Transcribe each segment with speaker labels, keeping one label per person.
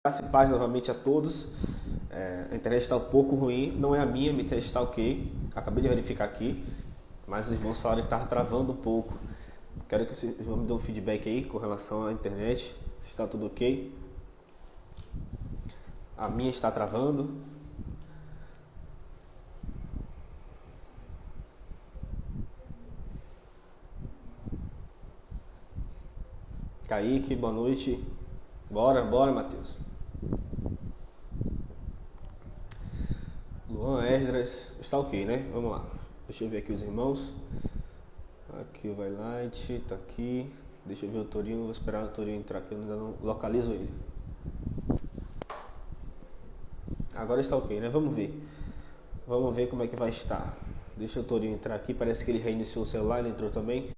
Speaker 1: Graça e paz novamente a todos. A internet está um pouco ruim, não é a minha internet está ok. Acabei de verificar aqui, mas os irmãos falaram que estava travando um pouco. Quero que os irmãos me dêem um feedback aí com relação à internet, se está tudo ok. A minha está travando. Kaique, boa noite. Bora, Matheus. Luan, Esdras, está ok, né? Vamos lá. Deixa eu ver aqui os irmãos. Aqui o Vailight, tá aqui. Deixa eu ver o Torinho, vou esperar o Torinho entrar aqui, eu ainda não localizo ele. Agora está ok, né? Vamos ver. Vamos ver como é que vai estar. Deixa o Torinho entrar aqui, parece que ele reiniciou o celular, ele entrou também.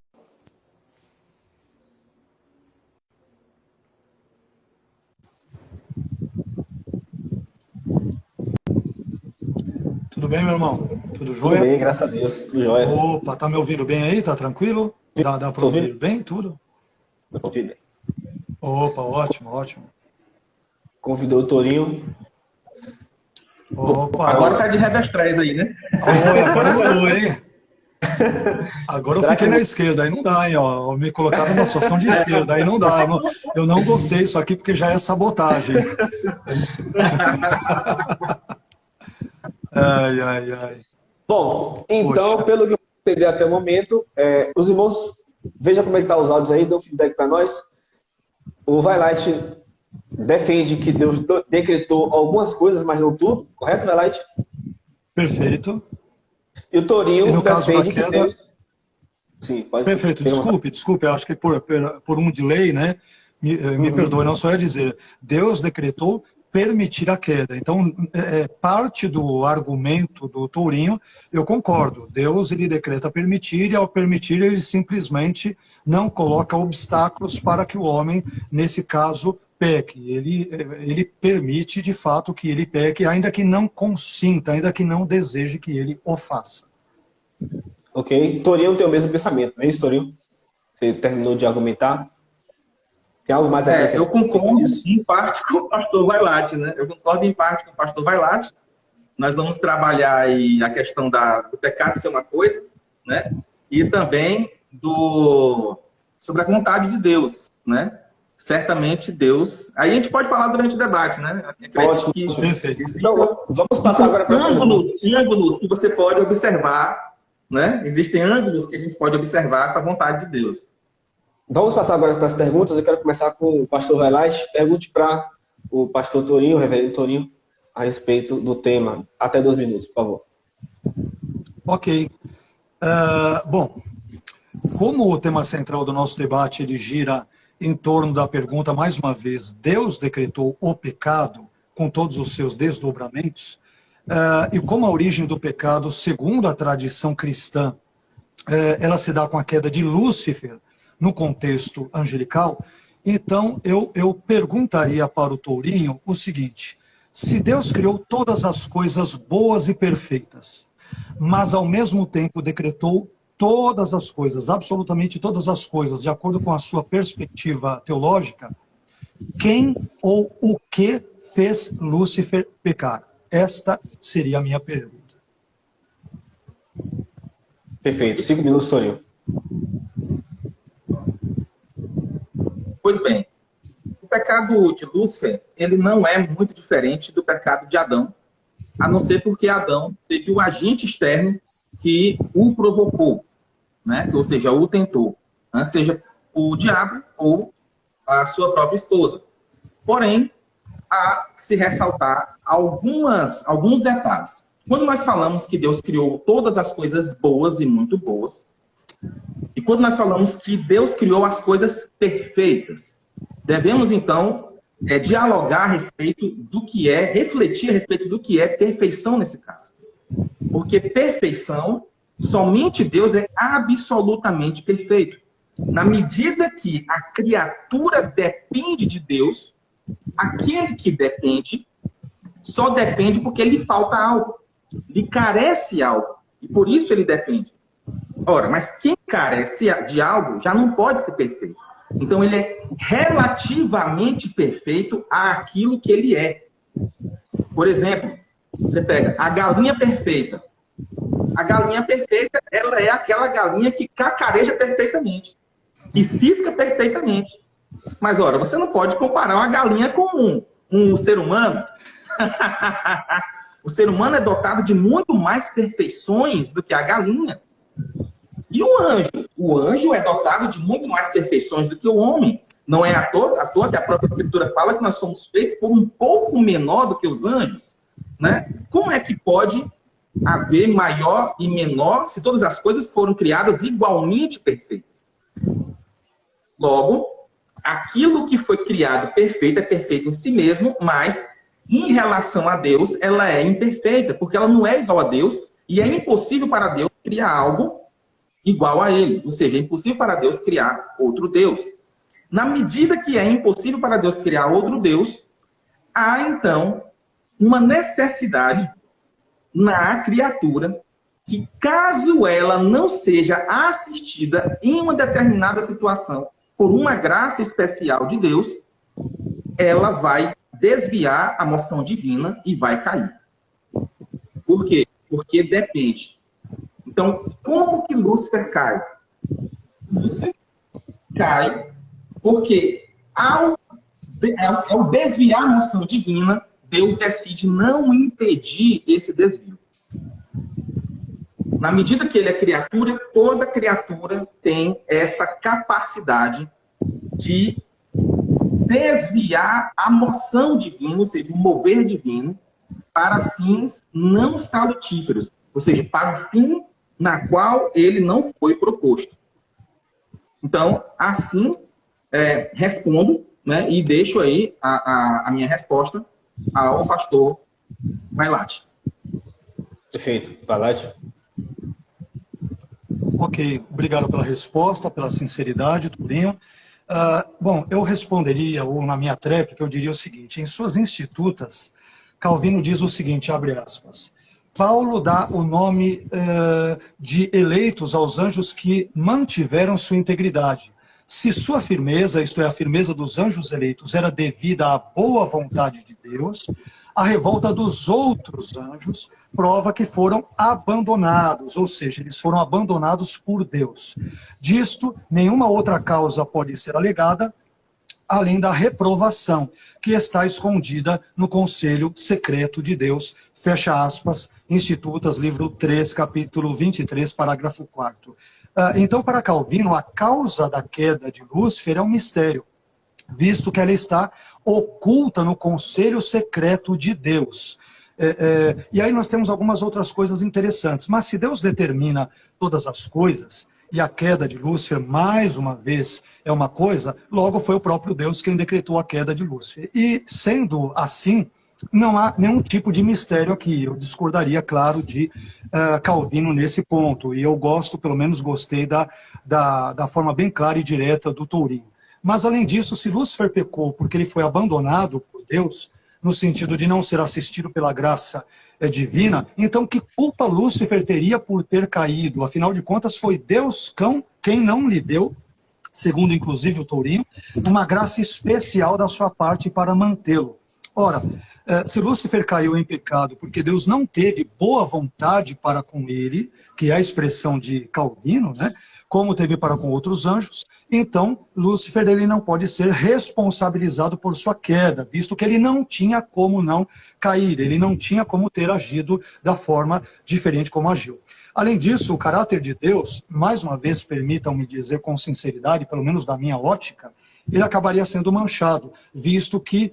Speaker 2: Tudo bem, meu irmão? Tudo
Speaker 1: Tudo
Speaker 2: jóia?
Speaker 1: bem, graças a Deus. Tudo jóia.
Speaker 2: Opa, tá me ouvindo bem aí? Tá tranquilo? Dá pra
Speaker 1: Tô
Speaker 2: ouvir
Speaker 1: ouvindo?
Speaker 2: bem tudo?
Speaker 1: Convidou
Speaker 2: Opa, ótimo, ótimo.
Speaker 1: o Torinho.
Speaker 2: Opa,
Speaker 3: Agora tá de revestrez aí, né?
Speaker 2: oi, agora mudou, hein? Agora eu
Speaker 1: Será
Speaker 2: fiquei
Speaker 1: que-
Speaker 2: na esquerda, aí não dá, hein, ó. Me colocaram numa situação de esquerda, aí não dá. Eu não gostei disso aqui porque já é sabotagem. Ai, ai, ai.
Speaker 1: Bom, então,
Speaker 2: Poxa.
Speaker 1: pelo que eu entendi até o momento, os irmãos, veja como é que tá os áudios aí, dê um feedback para nós. O Vailight defende que Deus decretou algumas coisas, mas não tudo, correto, Vailight?
Speaker 2: Perfeito.
Speaker 1: E o Torinho
Speaker 2: E no caso da
Speaker 1: defende que
Speaker 2: queda,
Speaker 1: Deus... Sim, pode
Speaker 2: perfeito,
Speaker 1: perguntar.
Speaker 2: desculpe, eu acho que por um delay, né? Me perdoe, não só ia dizer, Deus decretou permitir a queda. Então, parte do argumento do Tourinho, eu concordo. Deus, ele decreta permitir, e ao permitir, ele simplesmente não coloca obstáculos para que o homem, nesse caso, peque. Ele permite, de fato, que ele peque, ainda que não consinta, ainda que não deseje que ele o faça.
Speaker 1: Ok, Torinho tem o mesmo pensamento, não é isso, Torinho? Você terminou de argumentar? Tem algo mais a acrescentar
Speaker 3: Eu
Speaker 1: a respeito
Speaker 3: concordo
Speaker 1: disso?
Speaker 3: em parte com o pastor Vailate, né? Eu concordo em parte com o pastor Vailate. Nós vamos trabalhar aí a questão do pecado ser uma coisa, né? E também sobre a vontade de Deus, né? Certamente Deus... Aí a gente pode falar durante o debate, né?
Speaker 1: Ótimo.
Speaker 2: Perfeito.
Speaker 1: Então, vamos passar agora para as perguntas.
Speaker 3: ângulos que você pode observar, né? Existem ângulos que a gente pode observar essa vontade de Deus.
Speaker 1: Vamos passar agora para as perguntas. Eu quero começar com o pastor Vailight. Pergunte para o pastor Torinho, o reverendo Torinho, a respeito do tema. Até 2 minutos, por favor.
Speaker 2: Ok. Bom, como o tema central do nosso debate ele gira em torno da pergunta, mais uma vez, Deus decretou o pecado com todos os seus desdobramentos, e como a origem do pecado, segundo a tradição cristã, ela se dá com a queda de Lúcifer, no contexto angelical, então eu perguntaria para o Tourinho o seguinte: se Deus criou todas as coisas boas e perfeitas, mas ao mesmo tempo decretou todas as coisas, absolutamente todas as coisas, de acordo com a sua perspectiva teológica, quem ou o que fez Lúcifer pecar? Esta seria a minha pergunta.
Speaker 1: Perfeito. 5 minutos, Torinho.
Speaker 3: Pois bem, o pecado de Lúcifer, ele não é muito diferente do pecado de Adão, a não ser porque Adão teve o agente externo que o provocou, né? Ou seja, o tentou, né? Seja o diabo ou a sua própria esposa. Porém, há que se ressaltar alguns detalhes. Quando nós falamos que Deus criou todas as coisas boas e muito boas, e quando nós falamos que Deus criou as coisas perfeitas, devemos, então, dialogar a respeito do que refletir a respeito do que é perfeição nesse caso. Porque perfeição, somente Deus é absolutamente perfeito. Na medida que a criatura depende de Deus, aquele que depende, só depende porque lhe falta algo, lhe carece algo, e por isso ele depende. Ora, mas quem carece de algo já não pode ser perfeito. Então, ele é relativamente perfeito àquilo que ele é. Por exemplo, você pega a galinha perfeita. A galinha perfeita, ela é aquela galinha que cacareja perfeitamente, que cisca perfeitamente. Mas, ora, você não pode comparar uma galinha com um ser humano. O ser humano é dotado de muito mais perfeições do que a galinha. E o anjo? O anjo é dotado de muito mais perfeições do que o homem. Não é à toa que a própria Escritura fala que nós somos feitos por um pouco menor do que os anjos, né? Como é que pode haver maior e menor se todas as coisas foram criadas igualmente perfeitas? Logo, aquilo que foi criado perfeito é perfeito em si mesmo, mas em relação a Deus, ela é imperfeita, porque ela não é igual a Deus e é impossível para Deus criar algo igual a ele. Ou seja, é impossível para Deus criar outro Deus. Na medida que é impossível para Deus criar outro Deus, há então uma necessidade na criatura que, caso ela não seja assistida em uma determinada situação por uma graça especial de Deus, ela vai desviar a moção divina e vai cair. Por quê? Porque depende. Então, como que Lúcifer cai? Lúcifer cai porque, ao desviar a moção divina, Deus decide não impedir esse desvio. Na medida que ele é criatura, toda criatura tem essa capacidade de desviar a moção divina, ou seja, o mover divino, para fins não salutíferos, ou seja, para o fim na qual ele não foi proposto. Então, assim, respondo, né, e deixo aí a minha resposta ao pastor Vailate.
Speaker 1: Perfeito. Vailate?
Speaker 2: Ok, obrigado pela resposta, pela sinceridade, Turinho. Bom, eu responderia, ou na minha tréplica, eu diria o seguinte: em suas institutas, Calvino diz o seguinte, abre aspas, Paulo dá o nome de eleitos aos anjos que mantiveram sua integridade. Se sua firmeza, isto é, a firmeza dos anjos eleitos, era devida à boa vontade de Deus, a revolta dos outros anjos prova que foram abandonados, ou seja, eles foram abandonados por Deus. Disto, nenhuma outra causa pode ser alegada, além da reprovação, que está escondida no conselho secreto de Deus, fecha aspas, Institutas, livro 3, capítulo 23, parágrafo 4º. Então, para Calvino, a causa da queda de Lúcifer é um mistério, visto que ela está oculta no conselho secreto de Deus. E aí nós temos algumas outras coisas interessantes, mas se Deus determina todas as coisas, e a queda de Lúcifer, mais uma vez, é uma coisa, logo foi o próprio Deus quem decretou a queda de Lúcifer. E, sendo assim, não há nenhum tipo de mistério aqui. Eu discordaria, claro, de Calvino nesse ponto. E eu gosto, pelo menos gostei, da forma bem clara e direta do Tourinho. Mas, além disso, se Lúcifer pecou porque ele foi abandonado por Deus, no sentido de não ser assistido pela graça divina, então que culpa Lúcifer teria por ter caído? Afinal de contas, foi Deus quem não lhe deu, segundo inclusive o Tourinho, uma graça especial da sua parte para mantê-lo. Ora, se Lúcifer caiu em pecado porque Deus não teve boa vontade para com ele, que é a expressão de Calvino, né, como teve para com outros anjos, então Lúcifer ele não pode ser responsabilizado por sua queda, visto que ele não tinha como não cair, ele não tinha como ter agido da forma diferente como agiu. Além disso, o caráter de Deus, mais uma vez, permitam-me dizer com sinceridade, pelo menos da minha ótica, ele acabaria sendo manchado, visto que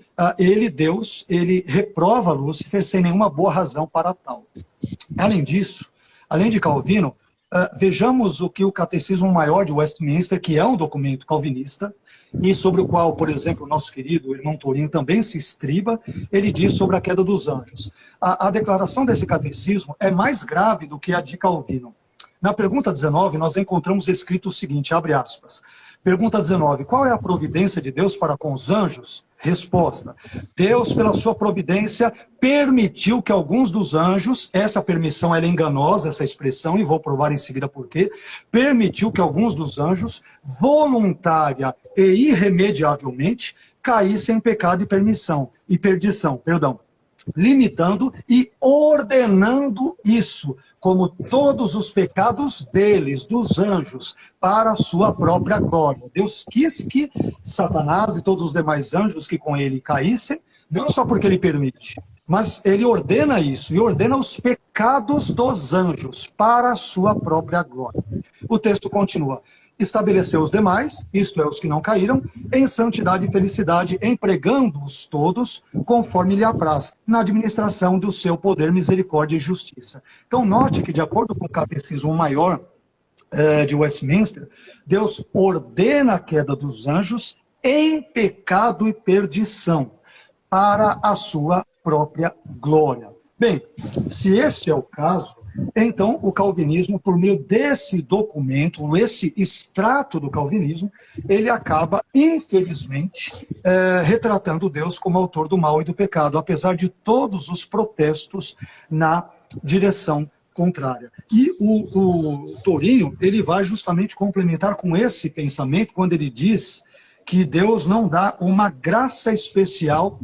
Speaker 2: Deus, ele reprova Lúcifer sem nenhuma boa razão para tal. Além disso, além de Calvino, vejamos o que o Catecismo Maior de Westminster, que é um documento calvinista, e sobre o qual, por exemplo, o nosso querido irmão Tourinho também se estriba, ele diz sobre a queda dos anjos. A declaração desse catecismo é mais grave do que a de Calvino. Na pergunta 19, nós encontramos escrito o seguinte, abre aspas. Pergunta 19, qual é a providência de Deus para com os anjos? Resposta, Deus, pela sua providência, permitiu que alguns dos anjos, essa permissão ela é enganosa, essa expressão, e vou provar em seguida por quê, permitiu que alguns dos anjos, voluntária e irremediavelmente, caíssem em pecado e perdição, limitando e ordenando isso, como todos os pecados deles, dos anjos, para a sua própria glória. Deus quis que Satanás e todos os demais anjos que com ele caíssem, não só porque ele permite, mas ele ordena isso, e ordena os pecados dos anjos para a sua própria glória. O texto continua. Estabeleceu os demais, isto é, os que não caíram, em santidade e felicidade, empregando-os todos conforme lhe apraz, na administração do seu poder, misericórdia e justiça. Então, note que, de acordo com o Catecismo Maior de Westminster, Deus ordena a queda dos anjos em pecado e perdição, para a sua própria glória. Bem, se este é o caso, então o calvinismo, por meio desse documento, esse extrato do calvinismo, ele acaba, infelizmente, retratando Deus como autor do mal e do pecado, apesar de todos os protestos na direção contrária. E o Tourinho, ele vai justamente complementar com esse pensamento, quando ele diz que Deus não dá uma graça especial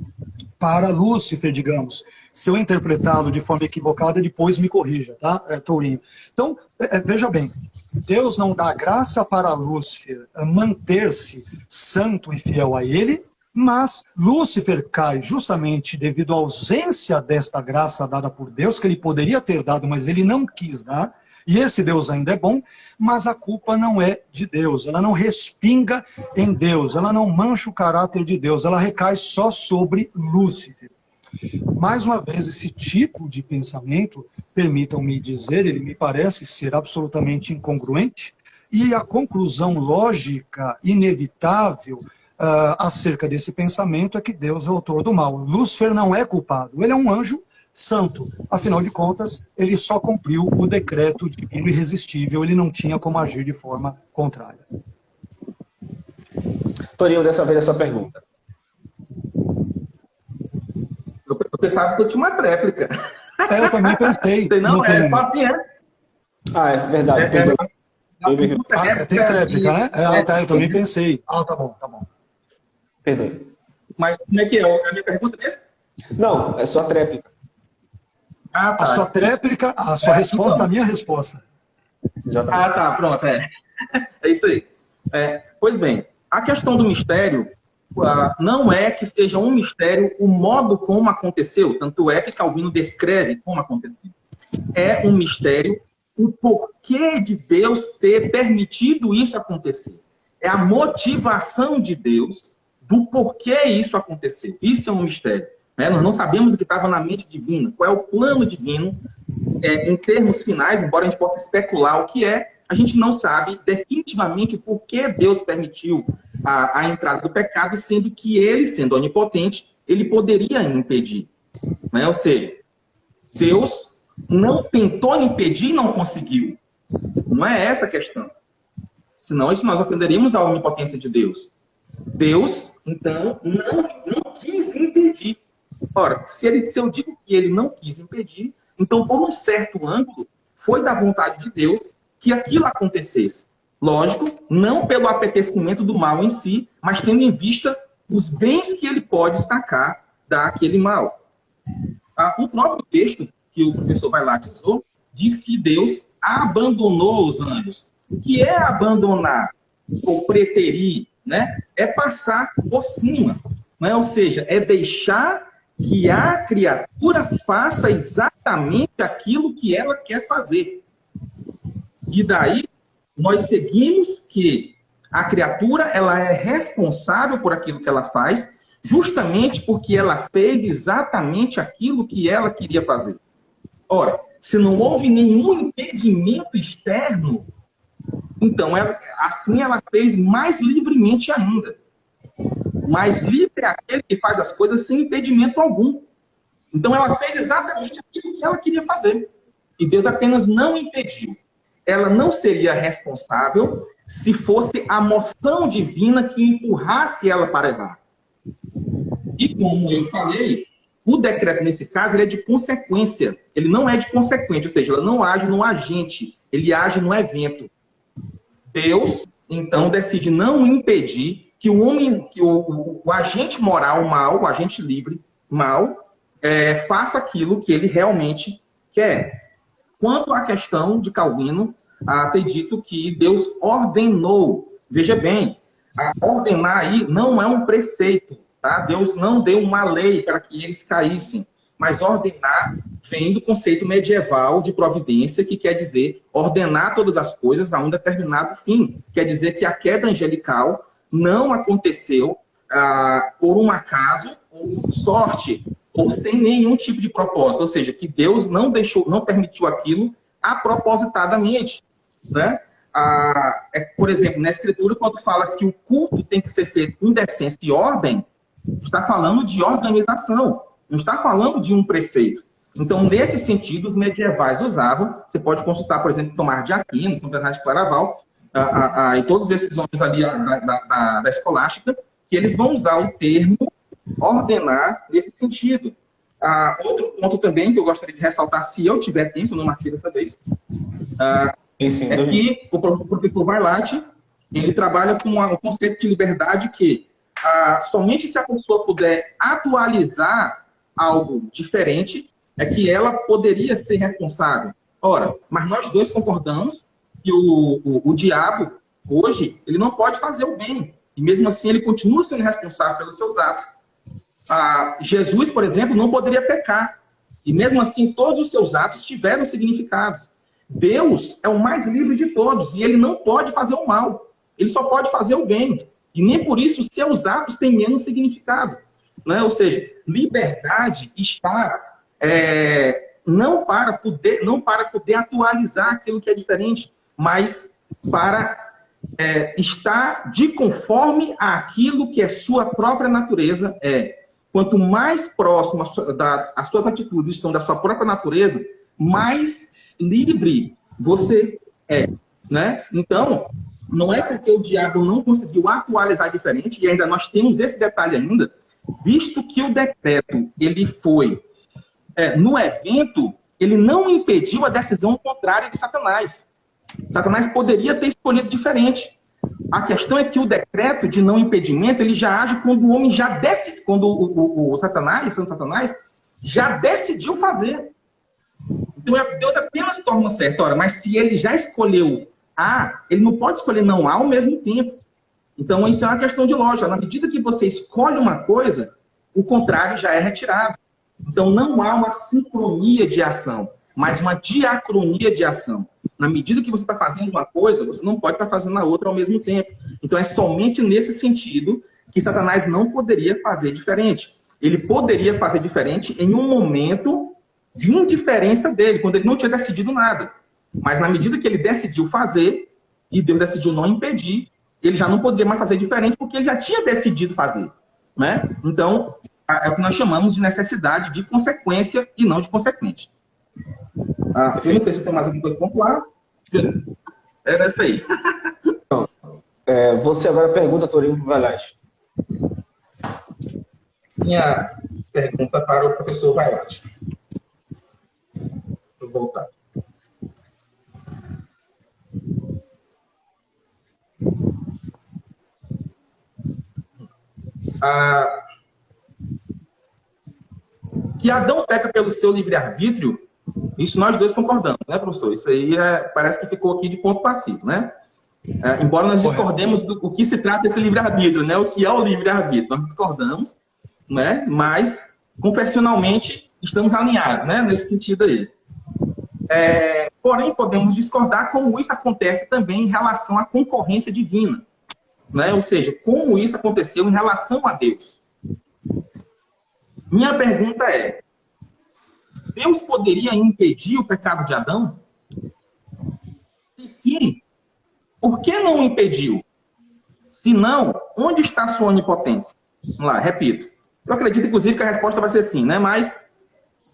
Speaker 2: para Lúcifer, digamos. Se eu interpretá-lo de forma equivocada, depois me corrija, tá, Tourinho? Então, veja bem, Deus não dá graça para Lúcifer manter-se santo e fiel a ele, mas Lúcifer cai justamente devido à ausência desta graça dada por Deus, que ele poderia ter dado, mas ele não quis dar, e esse Deus ainda é bom, mas a culpa não é de Deus, ela não respinga em Deus, ela não mancha o caráter de Deus, ela recai só sobre Lúcifer. Mais uma vez, esse tipo de pensamento, permitam-me dizer, ele me parece ser absolutamente incongruente, e a conclusão lógica, inevitável, acerca desse pensamento é que Deus é o autor do mal. Lúcifer não é culpado, ele é um anjo santo. Afinal de contas, ele só cumpriu o decreto divino irresistível, ele não tinha como agir de forma contrária.
Speaker 1: Torinho, dessa vez a sua pergunta.
Speaker 3: Eu pensava que eu tinha uma tréplica.
Speaker 2: Eu também pensei.
Speaker 3: Não, é só assim, é?
Speaker 1: Ah, é verdade.
Speaker 2: Tem tréplica, né? Eu também pensei. Tá bom.
Speaker 1: Perdoe.
Speaker 3: Mas como é que é? É a minha pergunta mesmo?
Speaker 1: Não, é só a tréplica.
Speaker 3: Tá.
Speaker 2: A sua tréplica, a sua resposta, a minha resposta.
Speaker 1: Exatamente.
Speaker 3: Tá, pronto, é isso aí. Pois bem, a questão do mistério não é que seja um mistério o modo como aconteceu, tanto é que Calvino descreve como aconteceu. É um mistério o porquê de Deus ter permitido isso acontecer. É a motivação de Deus do porquê isso aconteceu. Isso é um mistério. Nós não sabemos o que estava na mente divina, qual é o plano divino, em termos finais, embora a gente possa especular o que é, a gente não sabe definitivamente por que Deus permitiu a entrada do pecado, sendo que ele, sendo onipotente, ele poderia impedir. Ou seja, Deus não tentou impedir e não conseguiu. Não é essa a questão. Senão nós ofenderíamos a onipotência de Deus. Deus, então, não quis impedir. Ora, se eu digo que ele não quis impedir, então, por um certo ângulo, foi da vontade de Deus que aquilo acontecesse. Lógico, não pelo apetecimento do mal em si, mas tendo em vista os bens que ele pode sacar daquele mal. O próprio texto que o professor Vailate usou diz que Deus abandonou os anjos. O que é abandonar ou preterir? É passar por cima. Ou seja, é deixar que a criatura faça exatamente aquilo que ela quer fazer. E daí, nós seguimos que a criatura ela é responsável por aquilo que ela faz, justamente porque ela fez exatamente aquilo que ela queria fazer. Ora, se não houve nenhum impedimento externo, então assim ela fez mais livremente ainda. Mais livre é aquele que faz as coisas sem impedimento algum. Então ela fez exatamente aquilo que ela queria fazer. E Deus apenas não impediu. ela não seria responsável se fosse a moção divina que empurrasse ela para errar. E como eu falei, o decreto, nesse caso, ele é de consequência. Ele não é de consequente, ou seja, ela não age no agente, ele age no evento. Deus, então, decide não impedir que o homem, que o agente moral mal, o agente livre mal, faça aquilo que ele realmente quer. Quanto à questão de Calvino, ter dito que Deus ordenou. Veja bem, ordenar aí não é um preceito, tá? Deus não deu uma lei para que eles caíssem, mas ordenar vem do conceito medieval de providência, que quer dizer ordenar todas as coisas a um determinado fim. Quer dizer que a queda angelical não aconteceu por um acaso ou por sorte, ou sem nenhum tipo de propósito. Ou seja, que Deus não permitiu aquilo apropositadamente, né? Por exemplo, na Escritura, quando fala que o culto tem que ser feito com decência e ordem, está falando de organização, não está falando de um preceito. Então, nesse sentido, os medievais usavam, você pode consultar, por exemplo, Tomás de Aquino, São Bernardo de Claraval, e todos esses homens ali da escolástica, que eles vão usar o termo ordenar nesse sentido. Outro ponto também que eu gostaria de ressaltar, se eu tiver tempo, não marquei dessa vez, é que o professor Vailate, ele trabalha com o conceito de liberdade que somente se a pessoa puder atualizar algo diferente, é que ela poderia ser responsável. Ora, mas nós dois concordamos que o diabo, hoje, ele não pode fazer o bem. E mesmo assim, ele continua sendo responsável pelos seus atos. Jesus, por exemplo, não poderia pecar. E mesmo assim, todos os seus atos tiveram significados. Deus é o mais livre de todos. E ele não pode fazer o mal. Ele só pode fazer o bem. E nem por isso os seus atos têm menos significado. Né? Ou seja, liberdade está... não para poder atualizar aquilo que é diferente, mas para estar de conforme àquilo que é sua própria natureza é. Quanto mais próximo as suas atitudes estão da sua própria natureza, mais livre você é. Né? Então, não é porque o diabo não conseguiu atualizar diferente, e ainda nós temos esse detalhe ainda, visto que o decreto ele foi no evento, ele não impediu a decisão contrária de Satanás. Satanás poderia ter escolhido diferente. A questão é que o decreto de não impedimento, ele já age quando o homem já decide, quando o Satanás, Santo Satanás, já decidiu fazer. Então, Deus apenas torna certo. Ora, mas se ele já escolheu A, ele não pode escolher não A ao mesmo tempo. Então, isso é uma questão de lógica. Na medida que você escolhe uma coisa, o contrário já é retirado. Então, não há uma sincronia de ação, mas uma diacronia de ação. Na medida que você está fazendo uma coisa, você não pode estar fazendo a outra ao mesmo tempo. Então, é somente nesse sentido que Satanás não poderia fazer diferente. Ele poderia fazer diferente em um momento de indiferença dele, quando ele não tinha decidido nada. Mas, na medida que ele decidiu fazer, e Deus decidiu não impedir, ele já não poderia mais fazer diferente, porque ele já tinha decidido fazer. Né? Então, é o que nós chamamos de necessidade de consequência e não de consequente. Eu não sei se tem mais alguma coisa para pontuar. Beleza. Era isso aí.
Speaker 1: Então, você agora pergunta, Torinho Vailate.
Speaker 3: Minha pergunta para o professor Vailate. Vou voltar. Que Adão peca pelo seu livre-arbítrio, isso nós dois concordamos, né, professor? Isso aí parece que ficou aqui de ponto passivo, né? Embora nós discordemos do que se trata esse livre-arbítrio, né? O que é o livre-arbítrio? Nós discordamos, né? Mas, confessionalmente, estamos alinhados, né? Nesse sentido aí. Porém, podemos discordar como isso acontece também em relação à concorrência divina, né? Ou seja, como isso aconteceu em relação a Deus. Minha pergunta é: Deus poderia impedir o pecado de Adão? Se sim, por que não impediu? Se não, onde está a sua onipotência? Vamos lá, repito. Eu acredito, inclusive, que a resposta vai ser sim, né? Mas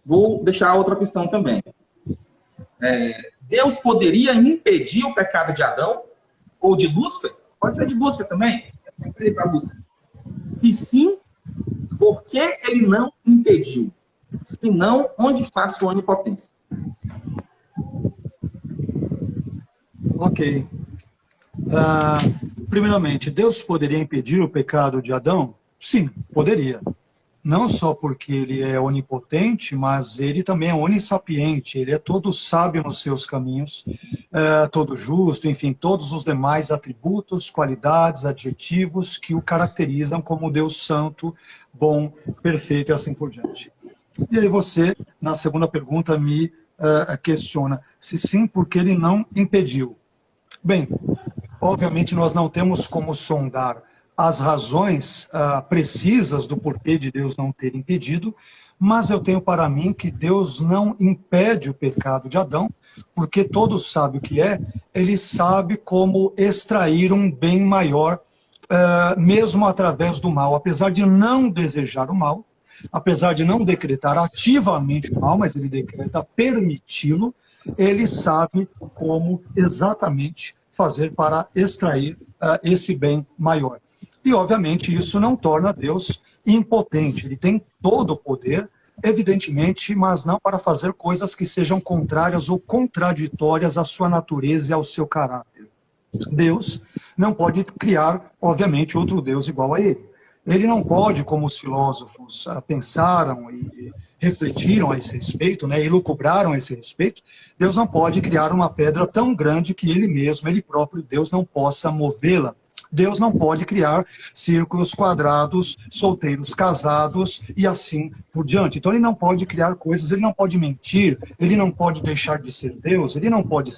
Speaker 3: vou deixar outra opção também. Deus poderia impedir o pecado de Adão ou de Lúcifer? Pode ser de Lúcifer também. Se sim, por que ele não impediu? Se não, onde está a sua onipotência?
Speaker 2: Ok. Primeiramente, Deus poderia impedir o pecado de Adão? Sim, poderia. Não só porque ele é onipotente, mas ele também é onissapiente, ele é todo sábio nos seus caminhos, todo justo, enfim, todos os demais atributos, qualidades, adjetivos que o caracterizam como Deus santo, bom, perfeito e assim por diante. E aí você, na segunda pergunta, me questiona se sim, porque ele não impediu. Bem, obviamente nós não temos como sondar as razões precisas do porquê de Deus não ter impedido, mas eu tenho para mim que Deus não impede o pecado de Adão, porque todos sabem o que é, ele sabe como extrair um bem maior, mesmo através do mal, apesar de não desejar o mal, apesar de não decretar ativamente o mal, mas ele decreta permiti-lo, ele sabe como exatamente fazer para extrair esse bem maior. E, obviamente, isso não torna Deus impotente. Ele tem todo o poder, evidentemente, mas não para fazer coisas que sejam contrárias ou contraditórias à sua natureza e ao seu caráter. Deus não pode criar, obviamente, outro Deus igual a ele. Ele não pode, como os filósofos pensaram e refletiram a esse respeito, né, e lucubraram a esse respeito, Deus não pode criar uma pedra tão grande que ele mesmo, ele próprio, Deus, não possa movê-la. Deus não pode criar círculos quadrados, solteiros casados e assim por diante. Então ele não pode criar coisas, ele não pode mentir, ele não pode deixar de ser Deus, ele não pode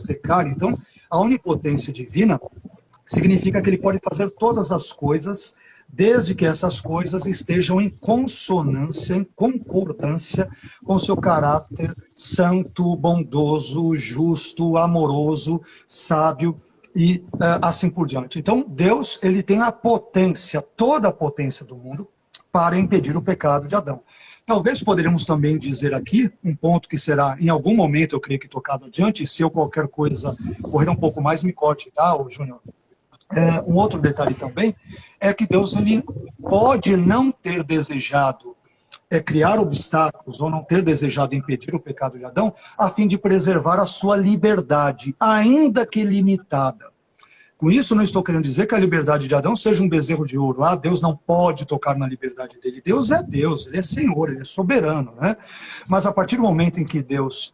Speaker 2: pecar. Então a onipotência divina significa que ele pode fazer todas as coisas, desde que essas coisas estejam em consonância, em concordância com seu caráter santo, bondoso, justo, amoroso, sábio, e assim por diante. Então, Deus, ele tem a potência, toda a potência do mundo, para impedir o pecado de Adão. Talvez poderíamos também dizer aqui, um ponto que será, em algum momento, eu creio que tocado adiante, se eu qualquer coisa correr um pouco mais, me corte, tá, Júnior? Um outro detalhe também, é que Deus, ele pode não ter desejado criar obstáculos ou não ter desejado impedir o pecado de Adão, a fim de preservar a sua liberdade, ainda que limitada. Com isso, não estou querendo dizer que a liberdade de Adão seja um bezerro de ouro. Deus não pode tocar na liberdade dele. Deus, ele é Senhor, ele é soberano, né? Mas a partir do momento em que Deus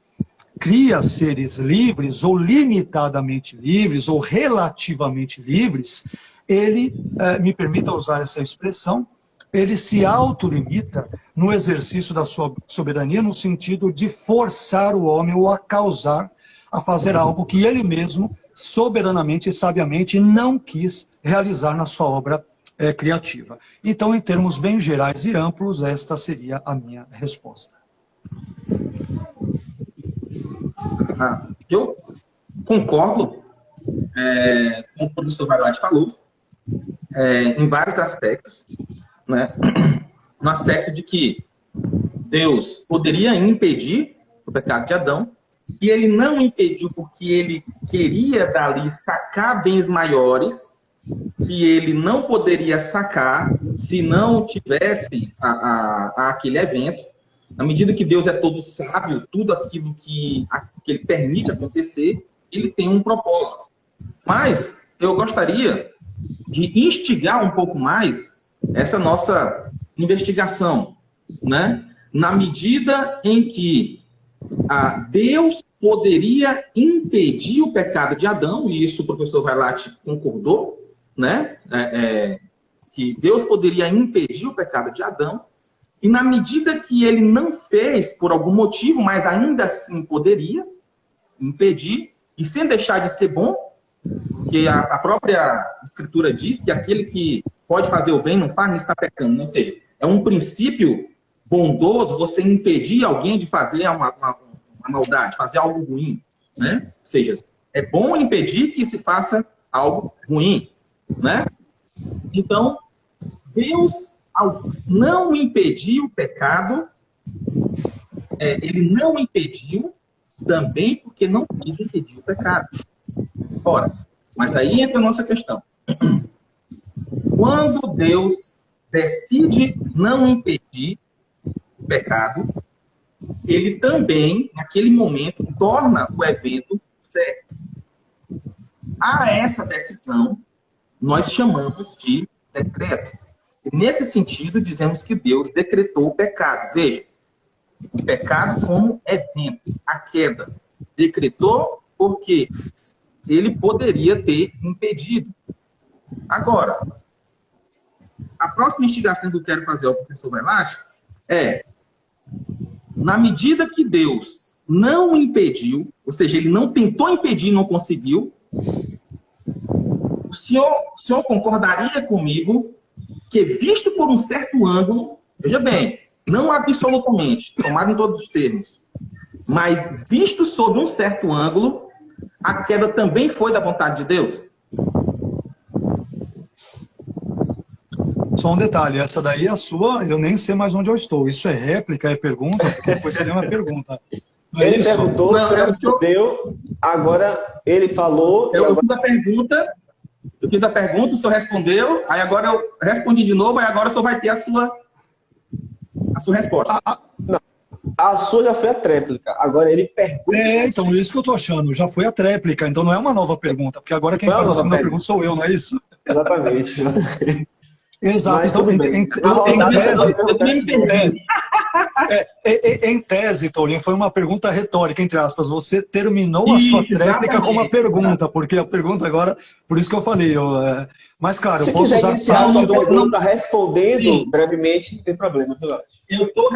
Speaker 2: cria seres livres, ou limitadamente livres, ou relativamente livres, ele, me permita usar essa expressão, ele se autolimita no exercício da sua soberania, no sentido de forçar o homem ou a causar a fazer algo que ele mesmo, soberanamente e sabiamente, não quis realizar na sua obra criativa. Então, em termos bem gerais e amplos, esta seria a minha resposta.
Speaker 3: Eu concordo com o professor Vailate falou, em vários aspectos, né? No aspecto de que Deus poderia impedir o pecado de Adão, que ele não impediu porque ele queria dali sacar bens maiores, que ele não poderia sacar se não tivesse aquele evento. Na medida que Deus é todo sábio, tudo aquilo que ele permite acontecer, ele tem um propósito. Mas eu gostaria de instigar um pouco mais essa nossa investigação, né? Na medida em que Deus poderia impedir o pecado de Adão, e isso o professor Vailate concordou, né? Que Deus poderia impedir o pecado de Adão, e na medida que ele não fez por algum motivo, mas ainda assim poderia impedir, e sem deixar de ser bom, que a própria Escritura diz que aquele que pode fazer o bem não faz, não está pecando. Ou seja, é um princípio bondoso você impedir alguém de fazer uma maldade, fazer algo ruim, né? Ou seja, é bom impedir que se faça algo ruim, né? Então, Deus, ao não impedir o pecado, ele não impediu, também porque não quis impedir o pecado. Ora, mas aí entra a nossa questão. Quando Deus decide não impedir o pecado, ele também, naquele momento, torna o evento certo. A essa decisão, nós chamamos de decreto. E nesse sentido, dizemos que Deus decretou o pecado. Veja, o pecado como evento, a queda. Decretou porque ele poderia ter impedido. Agora, a próxima instigação que eu quero fazer ao professor Vailate é, na medida que Deus não impediu, ou seja, ele não tentou impedir e não conseguiu, o senhor concordaria comigo que, visto por um certo ângulo, veja bem, não absolutamente, tomado em todos os termos, mas visto sob um certo ângulo, a queda também foi da vontade de Deus?
Speaker 2: Só um detalhe, essa daí é a sua, eu nem sei mais onde eu estou. Isso é réplica, é pergunta, porque depois seria uma pergunta. Não é
Speaker 1: Ele
Speaker 2: isso?
Speaker 1: perguntou,
Speaker 3: Não,
Speaker 1: você
Speaker 3: eu
Speaker 1: respondeu, agora ele falou... e
Speaker 3: Eu
Speaker 1: agora...
Speaker 3: fiz a pergunta, o senhor respondeu, aí agora eu respondi de novo, aí agora o senhor vai ter a sua resposta.
Speaker 1: A sua já foi a tréplica, agora ele pergunta...
Speaker 2: Então, isso que eu estou achando, já foi a tréplica, então não é uma nova pergunta, porque agora quem
Speaker 1: Não é
Speaker 2: faz a
Speaker 1: uma
Speaker 2: segunda
Speaker 1: nova
Speaker 2: pergunta sou eu, não é isso?
Speaker 1: Exatamente.
Speaker 2: Exato,
Speaker 1: Mas
Speaker 2: então,
Speaker 1: tudo bem.
Speaker 2: em
Speaker 1: rodada
Speaker 2: tese...
Speaker 3: Eu também me perdi.
Speaker 2: Em tese, Torinho, foi uma pergunta retórica, entre aspas. Você terminou a sua
Speaker 3: Isso,
Speaker 2: tréplica com uma
Speaker 3: exatamente.
Speaker 2: pergunta, porque a pergunta agora, por isso que eu falei. Mas, claro,
Speaker 1: Se
Speaker 2: eu posso
Speaker 1: quiser
Speaker 2: usar
Speaker 1: iniciar a
Speaker 2: parte
Speaker 1: sua
Speaker 2: do...
Speaker 1: pergunta respondendo
Speaker 3: Sim.
Speaker 1: brevemente, não tem problema, viu, Alex?
Speaker 3: Eu estou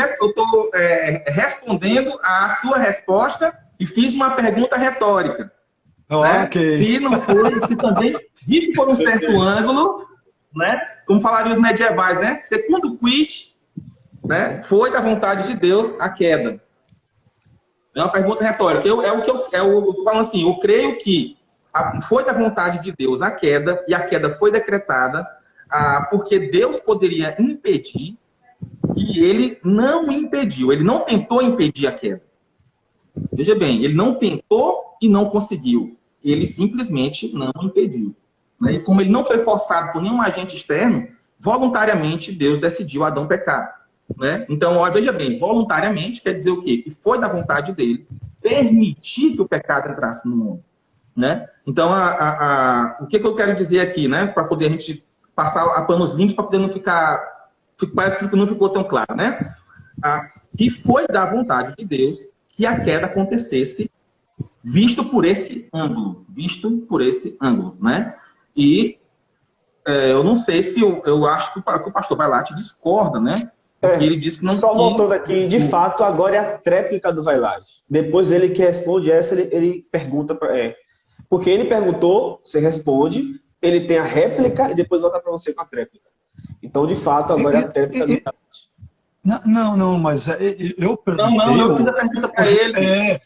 Speaker 3: respondendo a sua resposta e fiz uma pergunta retórica. Né?
Speaker 2: Ok.
Speaker 3: Se não foi, se também, visto por um certo ângulo, né? Como falariam os medievais, né? Segundo quid, né? Foi da vontade de Deus a queda. É uma pergunta retórica. Eu tô falando assim, eu creio que foi da vontade de Deus a queda, e a queda foi decretada porque Deus poderia impedir, e ele não impediu, ele não tentou impedir a queda. Veja bem, ele não tentou e não conseguiu. Ele simplesmente não impediu. Né? E como ele não foi forçado por nenhum agente externo, voluntariamente Deus decidiu Adão pecar. Né? Então, olha, veja bem, voluntariamente quer dizer o quê? Que foi da vontade dele permitir que o pecado entrasse no mundo. Né? Então, o que eu quero dizer aqui, né? Para poder a gente passar a panos limpos, para poder não ficar... Parece que não ficou tão claro, né? Que foi da vontade de Deus que a queda acontecesse visto por esse ângulo, né? E eu não sei se eu acho que o pastor Vailate discorda, né? Porque ele disse que não...
Speaker 1: Só voltando aqui, de fato, agora é a tréplica do Vailate. Depois ele que responde essa, ele pergunta para... Porque ele perguntou, você responde, ele tem a réplica e depois volta para você com a tréplica. Então, de fato, agora é a tréplica do Vailate.
Speaker 2: Não, mas eu perguntei...
Speaker 3: Não, eu fiz a pergunta para ele.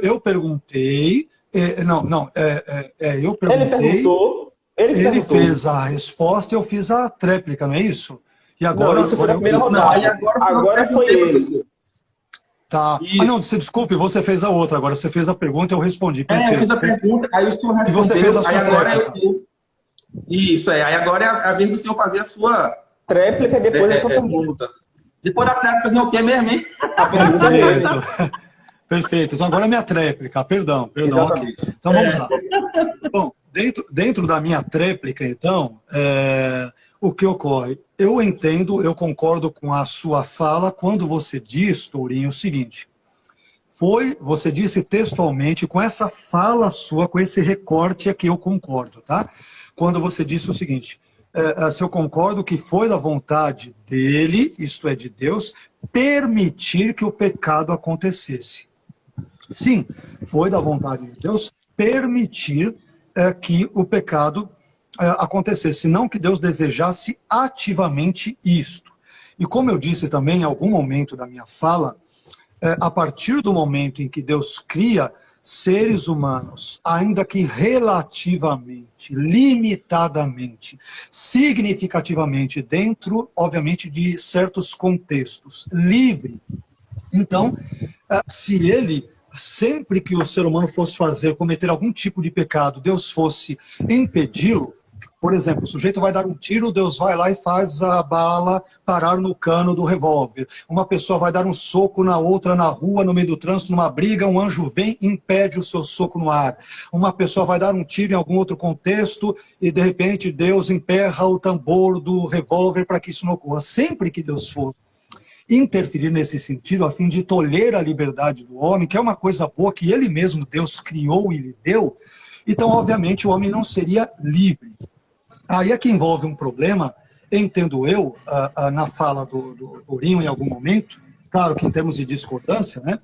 Speaker 2: Eu perguntei... eu perguntei...
Speaker 1: Ele perguntou...
Speaker 2: Ele fez a resposta e eu fiz a tréplica, não é isso? E agora...
Speaker 1: Não, isso foi na primeira
Speaker 3: Não,
Speaker 1: rodada.
Speaker 3: aí
Speaker 1: Agora foi ele.
Speaker 2: Tá.
Speaker 3: Isso.
Speaker 2: Não, desculpe, você fez a outra. Agora você fez a pergunta e eu respondi. Perfeito.
Speaker 3: Eu fiz a pergunta, aí o senhor respondeu.
Speaker 2: E você fez a sua
Speaker 3: aí agora
Speaker 2: tréplica.
Speaker 3: Isso, aí agora é a vez do senhor fazer a sua...
Speaker 1: Tréplica e depois a sua pergunta.
Speaker 3: Depois da tréplica vem o quê mesmo, hein?
Speaker 1: A pergunta dele.
Speaker 2: Perfeito. Então agora é minha tréplica. Perdão.
Speaker 1: Exatamente.
Speaker 2: Okay. Então vamos lá. Bom, dentro da minha tréplica, então, o que ocorre? Eu entendo, eu concordo com a sua fala quando você diz, Tourinho, o seguinte. Você disse textualmente, com essa fala sua, com esse recorte aqui, eu concordo, tá? Quando você disse o seguinte, se eu concordo que foi da vontade dele, isto é, de Deus, permitir que o pecado acontecesse. Sim, foi da vontade de Deus permitir que o pecado acontecesse, não que Deus desejasse ativamente isto. E como eu disse também em algum momento da minha fala, a partir do momento em que Deus cria seres humanos, ainda que relativamente, limitadamente, significativamente, dentro, obviamente, de certos contextos, livre. Então, se ele sempre que o ser humano fosse cometer algum tipo de pecado, Deus fosse impedi-lo. Por exemplo, o sujeito vai dar um tiro, Deus vai lá e faz a bala parar no cano do revólver. Uma pessoa vai dar um soco na outra na rua, no meio do trânsito, numa briga, um anjo vem e impede o seu soco no ar. Uma pessoa vai dar um tiro em algum outro contexto e, de repente, Deus emperra o tambor do revólver para que isso não ocorra. Sempre que Deus for interferir nesse sentido, a fim de tolher a liberdade do homem, que é uma coisa boa que ele mesmo, Deus, criou e lhe deu, então, obviamente, o homem não seria livre. Aí é que envolve um problema, entendo eu, na fala do Tourinho em algum momento, claro que em termos de discordância, né,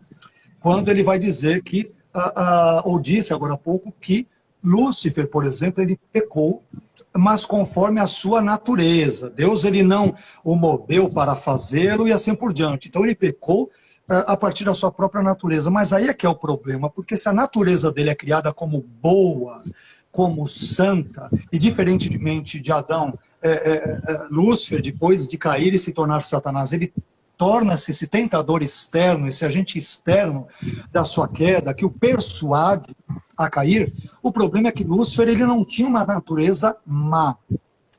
Speaker 2: quando ele vai dizer que, ou disse agora há pouco, que Lúcifer, por exemplo, ele pecou, mas conforme a sua natureza. Deus ele não o moveu para fazê-lo e assim por diante. Então ele pecou a partir da sua própria natureza. Mas aí é que é o problema, porque se a natureza dele é criada como boa, como santa, e diferentemente de Adão, Lúcifer, depois de cair e se tornar Satanás, ele torna-se esse tentador externo, esse agente externo da sua queda, que o persuade a cair. O problema é que Lúcifer ele não tinha uma natureza má,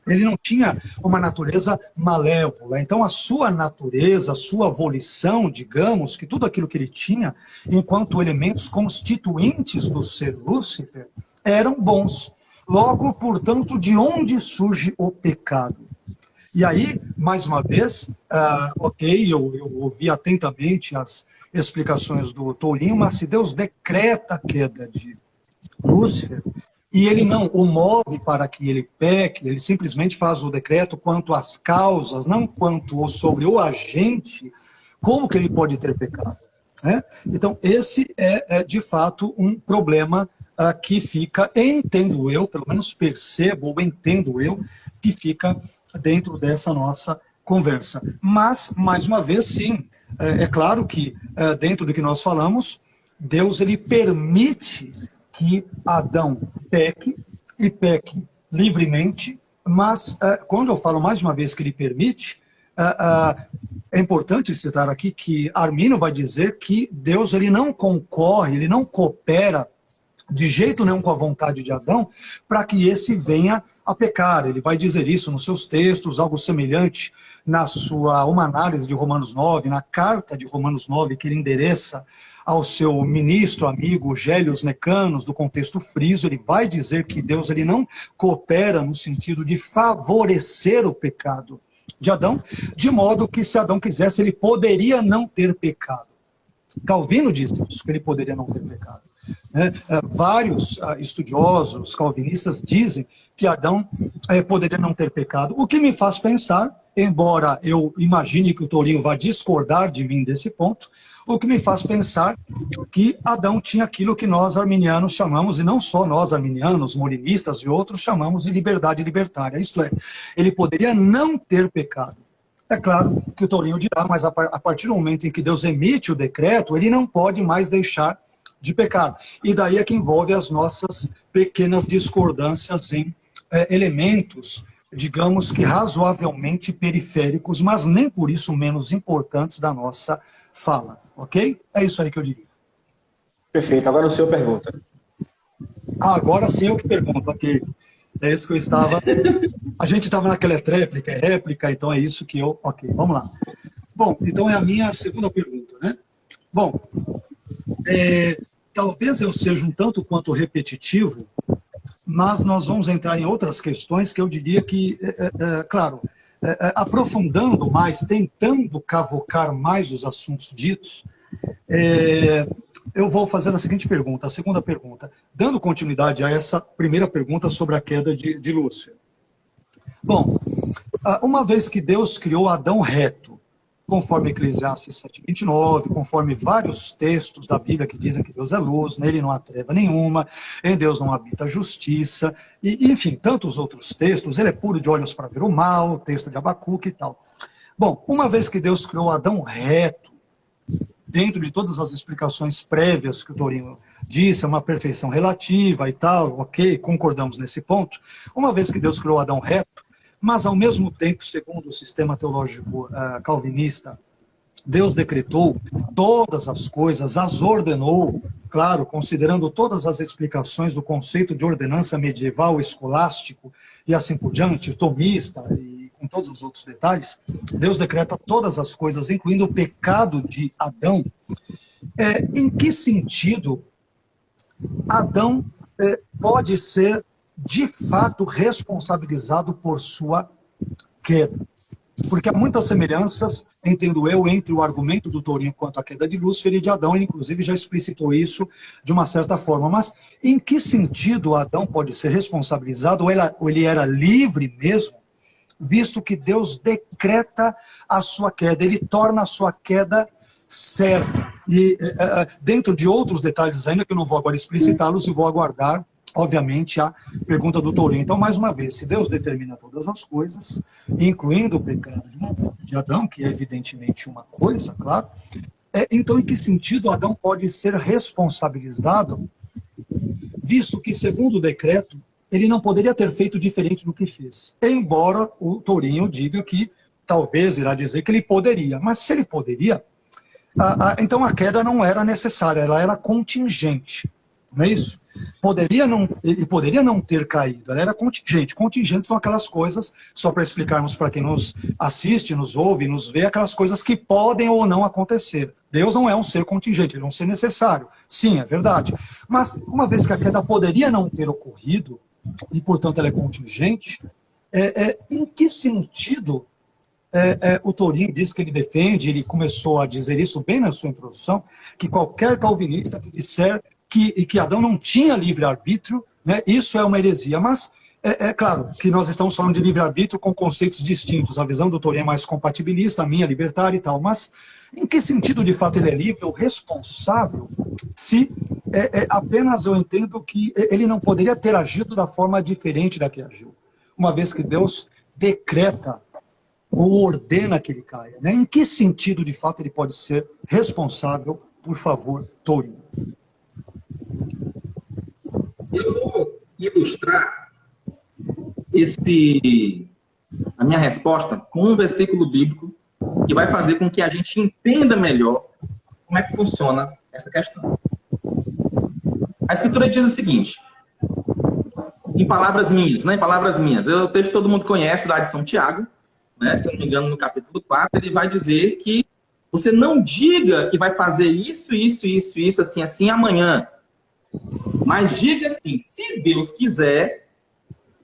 Speaker 2: ele não tinha uma natureza malévola. Então a sua natureza, a sua volição, digamos, que tudo aquilo que ele tinha, enquanto elementos constituintes do ser Lúcifer, eram bons. Logo, portanto, de onde surge o pecado? E aí, mais uma vez, eu ouvi atentamente as explicações do Tourinho, mas se Deus decreta a queda de Lúcifer, e ele não o move para que ele peque, ele simplesmente faz o decreto quanto às causas, não quanto sobre o agente, como que ele pode ter pecado? Né? Então, esse é de fato um problema que fica, entendo eu, pelo menos percebo ou entendo eu, que fica dentro dessa nossa conversa. Mas, mais uma vez, sim, é claro que dentro do que nós falamos, Deus ele permite que Adão peque, e peque livremente, mas quando eu falo mais uma vez que ele permite, é importante citar aqui que Arminio vai dizer que Deus ele não concorre, ele não coopera de jeito nenhum com a vontade de Adão, para que esse venha a pecar. Ele vai dizer isso nos seus textos, algo semelhante uma análise de Romanos 9, na carta de Romanos 9, que ele endereça ao seu ministro, amigo Gélios Necanos, do contexto friso. Ele vai dizer que Deus ele não coopera no sentido de favorecer o pecado de Adão, de modo que se Adão quisesse, ele poderia não ter pecado. Calvino diz isso, que ele poderia não ter pecado. Vários estudiosos calvinistas dizem que Adão poderia não ter pecado, o que me faz pensar, embora eu imagine que o Tourinho vai discordar de mim desse ponto, o que me faz pensar que Adão tinha aquilo que nós arminianos chamamos, e não só nós arminianos, molinistas e outros, chamamos de liberdade libertária, isto é, ele poderia não ter pecado. É claro que o Tourinho dirá, mas a partir do momento em que Deus emite o decreto, ele não pode mais deixar de pecar. E daí é que envolve as nossas pequenas discordâncias em elementos, digamos que razoavelmente periféricos, mas nem por isso menos importantes da nossa fala. Ok? É isso aí que eu diria.
Speaker 1: Perfeito. Agora o senhor pergunta.
Speaker 2: Agora sim eu que pergunto. Ok. É isso que eu estava... A gente estava naquela réplica, então é isso que eu... Ok, vamos lá. Bom, então é a minha segunda pergunta, né? Bom, talvez eu seja um tanto quanto repetitivo, mas nós vamos entrar em outras questões que eu diria que, claro, aprofundando mais, tentando cavocar mais os assuntos ditos, eu vou fazer a seguinte pergunta, a segunda pergunta, dando continuidade a essa primeira pergunta sobre a queda de Lúcifer. Bom, uma vez que Deus criou Adão reto, conforme Eclesiastes 7:29, conforme vários textos da Bíblia que dizem que Deus é luz, nele não há treva nenhuma, em Deus não habita justiça, e enfim, tantos outros textos, ele é puro de olhos para ver o mal, texto de Abacuque e tal. Bom, uma vez que Deus criou Adão reto, dentro de todas as explicações prévias que o Tourinho disse, é uma perfeição relativa e tal, ok, concordamos nesse ponto, uma vez que Deus criou Adão reto, mas ao mesmo tempo, segundo o sistema teológico calvinista, Deus decretou todas as coisas, as ordenou, claro, considerando todas as explicações do conceito de ordenança medieval, escolástico e assim por diante, tomista e com todos os outros detalhes. Deus decreta todas as coisas, incluindo o pecado de Adão. Em que sentido Adão pode ser, de fato, responsabilizado por sua queda? Porque há muitas semelhanças, entendo eu, entre o argumento do Tourinho quanto à queda de Lúcifer e de Adão. Ele, inclusive, já explicitou isso de uma certa forma. Mas em que sentido Adão pode ser responsabilizado, ou ele era livre mesmo, visto que Deus decreta a sua queda, ele torna a sua queda certa? E dentro de outros detalhes ainda, que eu não vou agora explicitá-los, e vou aguardar, obviamente, a pergunta do Tourinho. Então, mais uma vez, se Deus determina todas as coisas, incluindo o pecado de Adão, que é evidentemente uma coisa, claro, então em que sentido Adão pode ser responsabilizado, visto que, segundo o decreto, ele não poderia ter feito diferente do que fez? Embora o Tourinho diga que, talvez irá dizer que ele poderia, mas se ele poderia, então a queda não era necessária, ela era contingente. Não é isso? Ele poderia não ter caído, ela era contingente. Contingentes são aquelas coisas, só para explicarmos para quem nos assiste, nos ouve, nos vê, aquelas coisas que podem ou não acontecer. Deus não é um ser contingente, ele é um ser necessário. Sim, é verdade. Mas, uma vez que a queda poderia não ter ocorrido, e portanto ela é contingente, em que sentido o Tourinho diz que ele defende, ele começou a dizer isso bem na sua introdução, que qualquer calvinista que disser que Adão não tinha livre-arbítrio, né, isso é uma heresia. Mas é claro que nós estamos falando de livre-arbítrio com conceitos distintos. A visão do Tourinho é mais compatibilista, a minha libertária e tal. Mas em que sentido, de fato, ele é livre ou responsável se apenas eu entendo que ele não poderia ter agido da forma diferente da que agiu, uma vez que Deus decreta ou ordena que ele caia, né? Em que sentido, de fato, ele pode ser responsável? Por favor, Tourinho.
Speaker 3: Eu vou ilustrar a minha resposta com um versículo bíblico que vai fazer com que a gente entenda melhor como é que funciona essa questão. A Escritura diz o seguinte, em palavras minhas, o texto todo mundo conhece, lá de São Tiago, né, se eu não me engano, no capítulo 4, ele vai dizer que você não diga que vai fazer isso, assim, amanhã. Mas diga assim, se Deus quiser,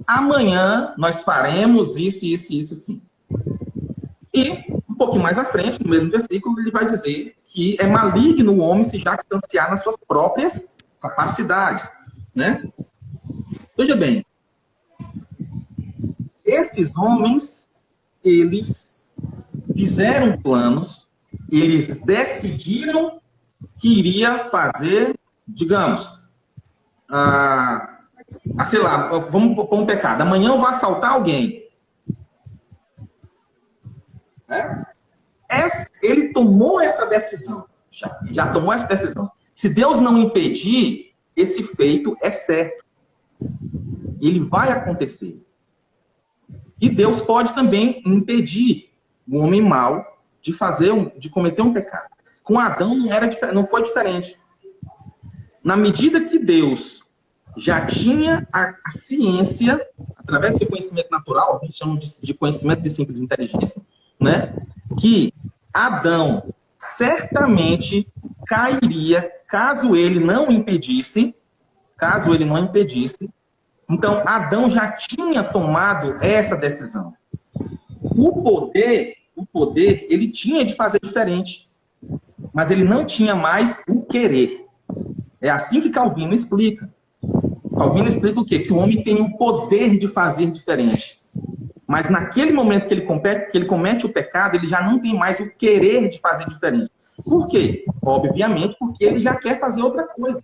Speaker 3: amanhã nós faremos isso, assim. E, um pouquinho mais à frente, no mesmo versículo, ele vai dizer que é maligno o homem se jactanciar nas suas próprias capacidades, né? Veja bem, esses homens, eles fizeram planos, eles decidiram que iria fazer, digamos, sei lá, vamos pôr um pecado. Amanhã eu vou assaltar alguém. Né? Ele tomou essa decisão. Já tomou essa decisão. Se Deus não impedir, esse feito é certo. Ele vai acontecer. E Deus pode também impedir o homem mau de cometer um pecado. Com Adão não foi diferente. Na medida que Deus já tinha a ciência, através do seu conhecimento natural, alguns chamam de conhecimento de simples inteligência, né? Que Adão certamente cairia caso ele não impedisse. Então, Adão já tinha tomado essa decisão. O poder, ele tinha de fazer diferente, mas ele não tinha mais o querer. É assim que Calvino explica. Calvino explica o quê? Que o homem tem o poder de fazer diferente. Mas naquele momento que ele comete o pecado, ele já não tem mais o querer de fazer diferente. Por quê? Obviamente, porque ele já quer fazer outra coisa.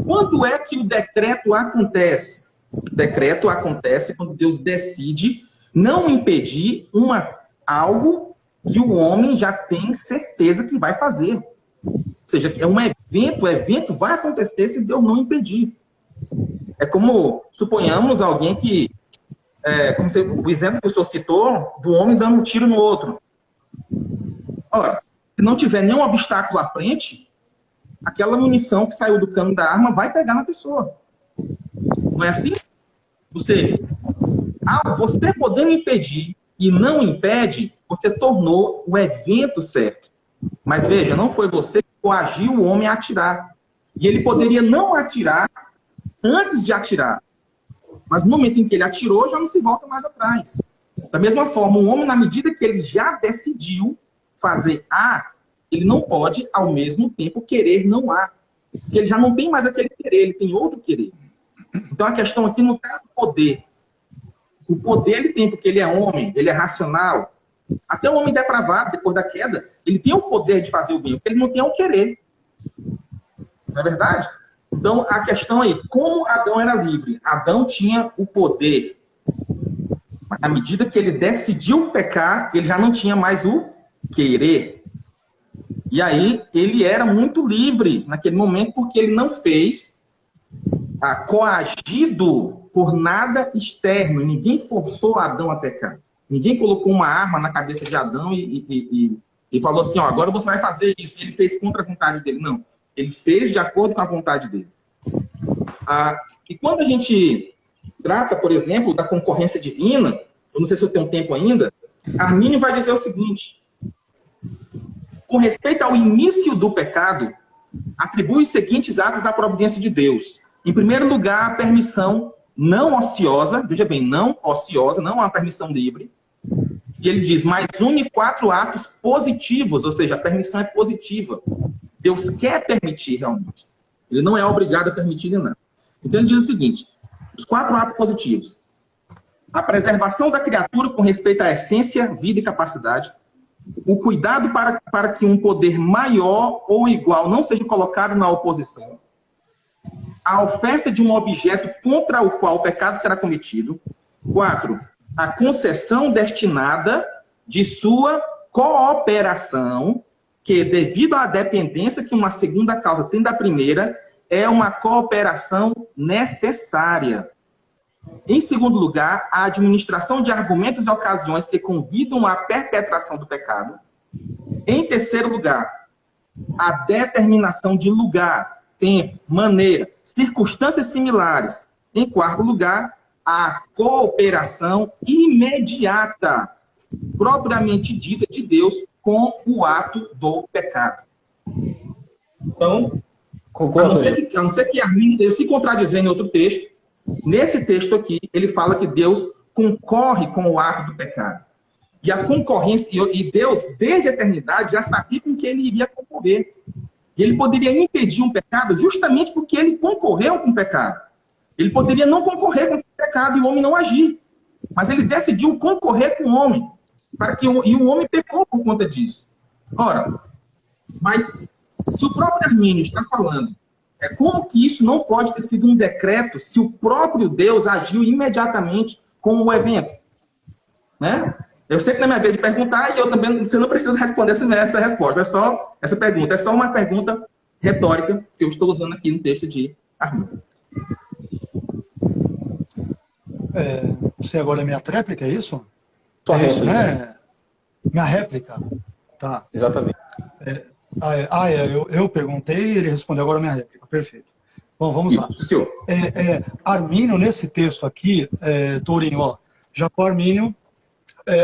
Speaker 3: Quando é que o decreto acontece? O decreto acontece quando Deus decide não impedir algo que o homem já tem certeza que vai fazer. Ou seja, é um evento, o evento vai acontecer se Deus não impedir. É como, suponhamos, alguém que, o exemplo que o senhor citou, do homem dando um tiro no outro. Ora, se não tiver nenhum obstáculo à frente, aquela munição que saiu do cano da arma vai pegar na pessoa. Não é assim? Ou seja, você podendo impedir e não impede, você tornou o evento certo. Mas veja, não foi você que coagiu o homem a atirar. E ele poderia não atirar antes de atirar. Mas no momento em que ele atirou, já não se volta mais atrás. Da mesma forma, um homem, na medida que ele já decidiu fazer A, ele não pode, ao mesmo tempo, querer não A. Porque ele já não tem mais aquele querer, ele tem outro querer. Então a questão aqui não está no poder. O poder ele tem porque ele é homem, ele é racional. Até o homem depravado, depois da queda, ele tem o poder de fazer o bem, porque ele não tem o querer. Não é verdade? Então, a questão aí, como Adão era livre? Adão tinha o poder. Mas na medida que ele decidiu pecar, ele já não tinha mais o querer. E aí, ele era muito livre naquele momento, porque ele não fez coagido por nada externo. Ninguém forçou Adão a pecar. Ninguém colocou uma arma na cabeça de Adão e falou assim, ó, agora você vai fazer isso. E ele fez contra a vontade dele. Não. Ele fez de acordo com a vontade dele. E quando a gente trata, por exemplo, da concorrência divina, eu não sei se eu tenho tempo ainda, Armínio vai dizer o seguinte: com respeito ao início do pecado, atribui os seguintes atos à providência de Deus. Em primeiro lugar, a permissão não ociosa, veja bem, não ociosa, não uma permissão livre. E ele diz, mas une 4 atos positivos, ou seja, a permissão é positiva. Deus quer permitir realmente. Ele não é obrigado a permitir nada. Então ele diz o seguinte, os 4 atos positivos. A preservação da criatura com respeito à essência, vida e capacidade. O cuidado para que um poder maior ou igual não seja colocado na oposição. A oferta de um objeto contra o qual o pecado será cometido. 4. A concessão destinada de sua cooperação, que devido à dependência que uma segunda causa tem da primeira, é uma cooperação necessária. Em segundo lugar, a administração de argumentos e ocasiões que convidam à perpetração do pecado. Em terceiro lugar, a determinação de lugar, tempo, maneira, circunstâncias similares. Em quarto lugar, a cooperação imediata, propriamente dita de Deus, com o ato do pecado. Então, a não ser que Armínio esteja se contradizendo em outro texto, nesse texto aqui, ele fala que Deus concorre com o ato do pecado. E a concorrência, e Deus, desde a eternidade, já sabia com que ele iria concorrer. E ele poderia impedir um pecado justamente porque ele concorreu com o pecado. Ele poderia não concorrer com o pecado e o homem não agir. Mas ele decidiu concorrer com o homem. E o homem pecou por conta disso. Ora, mas se o próprio Armínio está falando, como que isso não pode ter sido um decreto se o próprio Deus agiu imediatamente com o evento? Né? Eu sei que na minha vez de perguntar, e eu também, você não precisa responder essa resposta, essa pergunta. É só uma pergunta retórica que eu estou usando aqui no texto de Armínio.
Speaker 2: Você agora é minha tréplica, é isso?
Speaker 1: Sua
Speaker 2: é isso,
Speaker 1: réplica.
Speaker 2: né? Minha réplica? Tá.
Speaker 1: Exatamente.
Speaker 2: Eu perguntei e ele respondeu agora a minha réplica. Perfeito. Bom, vamos lá.
Speaker 3: Isso, senhor.
Speaker 2: Armínio, nesse texto aqui, Tourinho, ó, Jacó Armínio,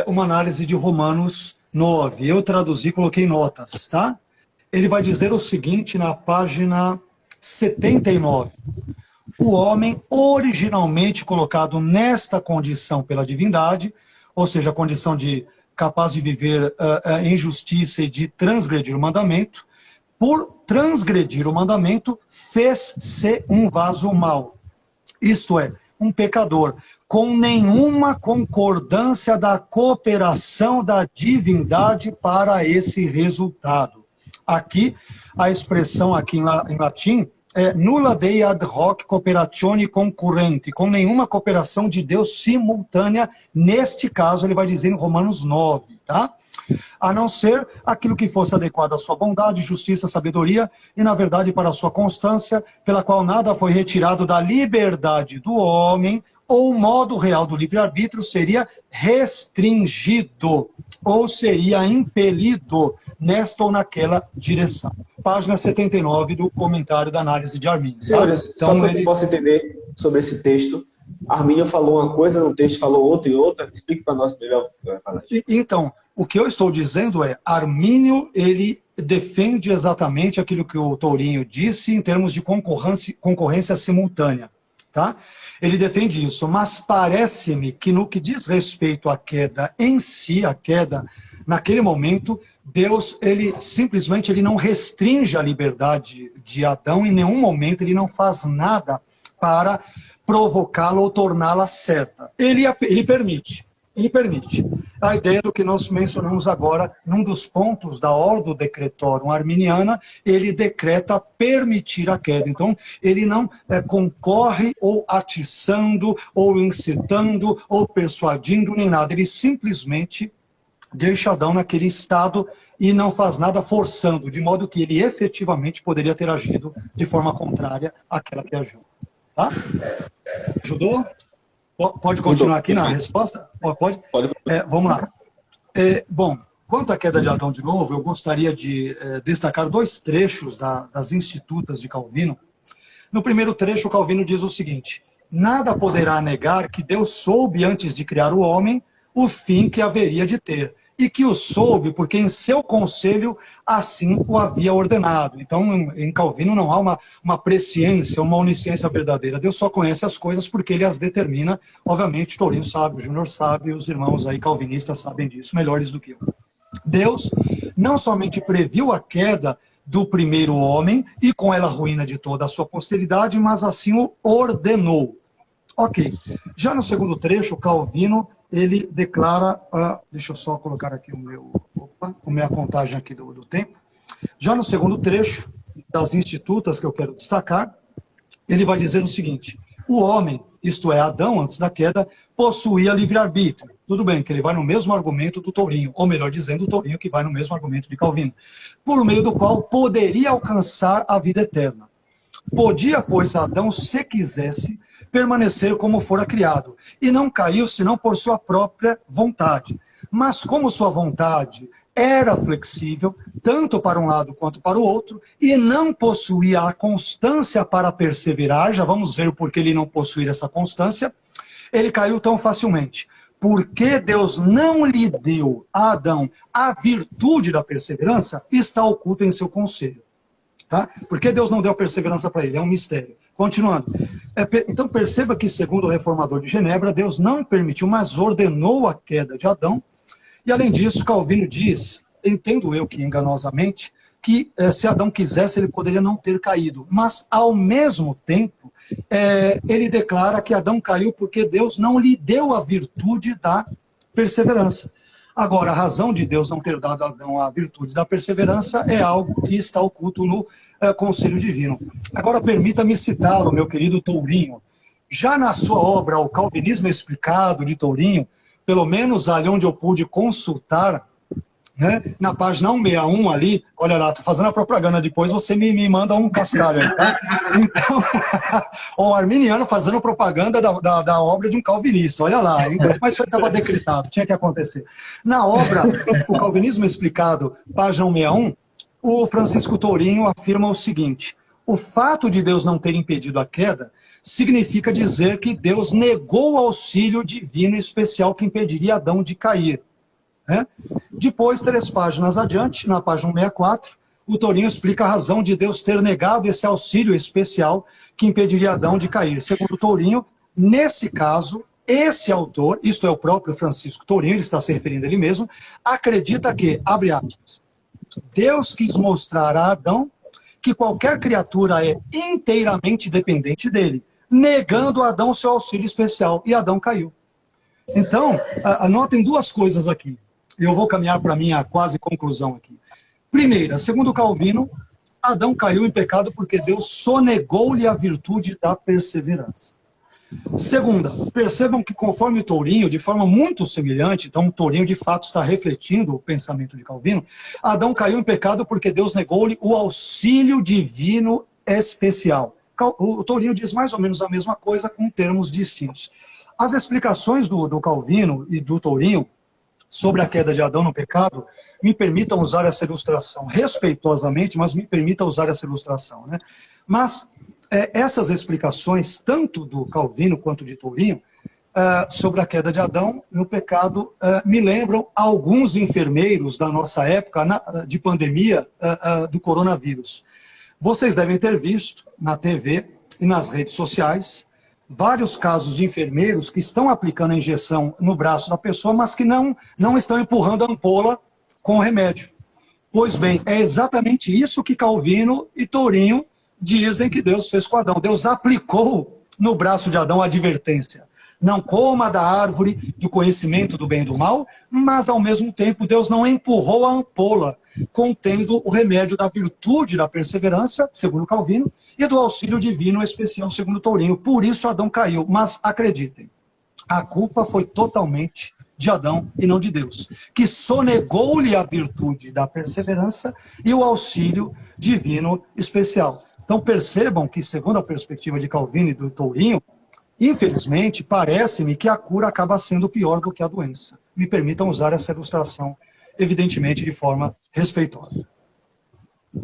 Speaker 2: uma análise de Romanos 9. Eu traduzi, coloquei notas, tá? Ele vai dizer o seguinte na página 79. O homem originalmente colocado nesta condição pela divindade, ou seja, a condição de capaz de viver em justiça e de transgredir o mandamento, por transgredir o mandamento, fez-se um vaso mau. Isto é, um pecador, com nenhuma concordância da cooperação da divindade para esse resultado. Aqui, a expressão aqui em latim é nulla dei ad hoc cooperatione concurrente, com nenhuma cooperação de Deus simultânea, neste caso ele vai dizer em Romanos 9, tá? A não ser aquilo que fosse adequado à sua bondade, justiça, sabedoria, e na verdade para a sua constância, pela qual nada foi retirado da liberdade do homem, ou o modo real do livre-arbítrio seria restringido. ou seria impelido nesta ou naquela direção. Página 79 do comentário da análise de Arminio. Tá?
Speaker 1: Senhores,
Speaker 2: Então,
Speaker 1: só para que eu possa entender sobre esse texto, Arminio falou uma coisa no texto, falou outra e outra. Explique para nós melhor.
Speaker 2: Então, o que eu estou dizendo é, Arminio, ele defende exatamente aquilo que o Tourinho disse em termos de concorrência simultânea. Tá? Ele defende isso, mas parece-me que no que diz respeito à queda em si, a queda, naquele momento, Deus, ele simplesmente ele não restringe a liberdade de Adão, em nenhum momento ele não faz nada para provocá-la ou torná-la certa. Ele permite. Ele permite. A ideia do que nós mencionamos agora, num dos pontos da Ordo Decretorum arminiana, ele decreta permitir a queda. Então, ele não concorre ou atiçando, ou incitando, ou persuadindo, nem nada. Ele simplesmente deixa Adão naquele estado e não faz nada forçando, de modo que ele efetivamente poderia ter agido de forma contrária àquela que agiu. Tá? Ajudou? Pode continuar aqui na resposta? Pode? Vamos lá. Bom, quanto à queda de Adão de novo, eu gostaria de destacar dois trechos das Institutas de Calvino. No primeiro trecho, Calvino diz o seguinte: nada poderá negar que Deus soube antes de criar o homem o fim que haveria de ter, e que o soube porque em seu conselho assim o havia ordenado. Então, em Calvino não há uma presciência, uma onisciência verdadeira. Deus só conhece as coisas porque ele as determina. Obviamente, Tourinho sabe, o Júnior sabe, os irmãos aí calvinistas sabem disso, melhores do que eu. Deus não somente previu a queda do primeiro homem e com ela a ruína de toda a sua posteridade, mas assim o ordenou. Ok. Já no segundo trecho, Calvino ele declara, deixa eu só colocar aqui a minha contagem aqui do tempo. Já no segundo trecho das Institutas que eu quero destacar, ele vai dizer o seguinte: o homem, isto é, Adão, antes da queda, possuía livre-arbítrio. Tudo bem, que ele vai no mesmo argumento do Tourinho, ou melhor dizendo, o Tourinho que vai no mesmo argumento de Calvino, por meio do qual poderia alcançar a vida eterna. Podia, pois, Adão, se quisesse, permanecer como fora criado, e não caiu senão por sua própria vontade. Mas como sua vontade era flexível, tanto para um lado quanto para o outro, e não possuía a constância para perseverar, já vamos ver o porquê ele não possuía essa constância, ele caiu tão facilmente. Porque Deus não lhe deu a Adão a virtude da perseverança, está oculto em seu conselho. Tá? Porque Deus não deu perseverança para ele, é um mistério. Continuando. Então perceba que, segundo o reformador de Genebra, Deus não permitiu, mas ordenou a queda de Adão. E além disso, Calvino diz, entendo eu que enganosamente, que se Adão quisesse, ele poderia não ter caído. Mas, ao mesmo tempo, ele declara que Adão caiu porque Deus não lhe deu a virtude da perseverança. Agora, a razão de Deus não ter dado a Adão a virtude da perseverança é algo que está oculto no conselho divino. Agora, permita-me citá-lo, meu querido Tourinho. Já na sua obra, O Calvinismo Explicado, de Tourinho, pelo menos ali onde eu pude consultar, né, na página 161 ali, olha lá, estou fazendo a propaganda, depois você me manda um cascalho aí, tá? Então, o arminiano fazendo propaganda da obra de um calvinista, olha lá, mas isso estava decretado, tinha que acontecer. Na obra, O Calvinismo Explicado, página 161, o Francisco Tourinho afirma o seguinte: o fato de Deus não ter impedido a queda significa dizer que Deus negou o auxílio divino especial que impediria Adão de cair. Depois, 3 páginas adiante, na página 164, o Tourinho explica a razão de Deus ter negado esse auxílio especial que impediria Adão de cair. Segundo o Tourinho, nesse caso, esse autor, isto é o próprio Francisco Tourinho, ele está se referindo a ele mesmo, acredita que, abre aspas, Deus quis mostrar a Adão que qualquer criatura é inteiramente dependente dele, negando a Adão seu auxílio especial, e Adão caiu. Então, anotem 2 coisas aqui. Eu vou caminhar para a minha quase conclusão aqui. Primeira, segundo Calvino, Adão caiu em pecado porque Deus sonegou-lhe a virtude da perseverança. Segunda, percebam que conforme Tourinho, de forma muito semelhante, então Tourinho de fato está refletindo o pensamento de Calvino, Adão caiu em pecado porque Deus negou-lhe o auxílio divino especial. O Tourinho diz mais ou menos a mesma coisa com termos distintos. As explicações do Calvino e do Tourinho sobre a queda de Adão no pecado, me permitam usar essa ilustração, respeitosamente, mas me permita usar essa ilustração, né? Mas essas explicações, tanto do Calvino quanto de Tourinho, sobre a queda de Adão no pecado, me lembram alguns enfermeiros da nossa época de pandemia do coronavírus. Vocês devem ter visto na TV e nas redes sociais vários casos de enfermeiros que estão aplicando a injeção no braço da pessoa, mas que não estão empurrando a ampola com o remédio. Pois bem, é exatamente isso que Calvino e Tourinho dizem que Deus fez com Adão. Deus aplicou no braço de Adão a advertência. Não coma da árvore do conhecimento do bem e do mal, mas ao mesmo tempo Deus não empurrou a ampola, contendo o remédio da virtude da perseverança, segundo Calvino, e do auxílio divino especial, segundo Tourinho. Por isso Adão caiu. Mas acreditem, a culpa foi totalmente de Adão e não de Deus, que sonegou-lhe a virtude da perseverança e o auxílio divino especial. Então percebam que, segundo a perspectiva de Calvino e do Tourinho, infelizmente, parece-me que a cura acaba sendo pior do que a doença. Me permitam usar essa ilustração, evidentemente, de forma respeitosa.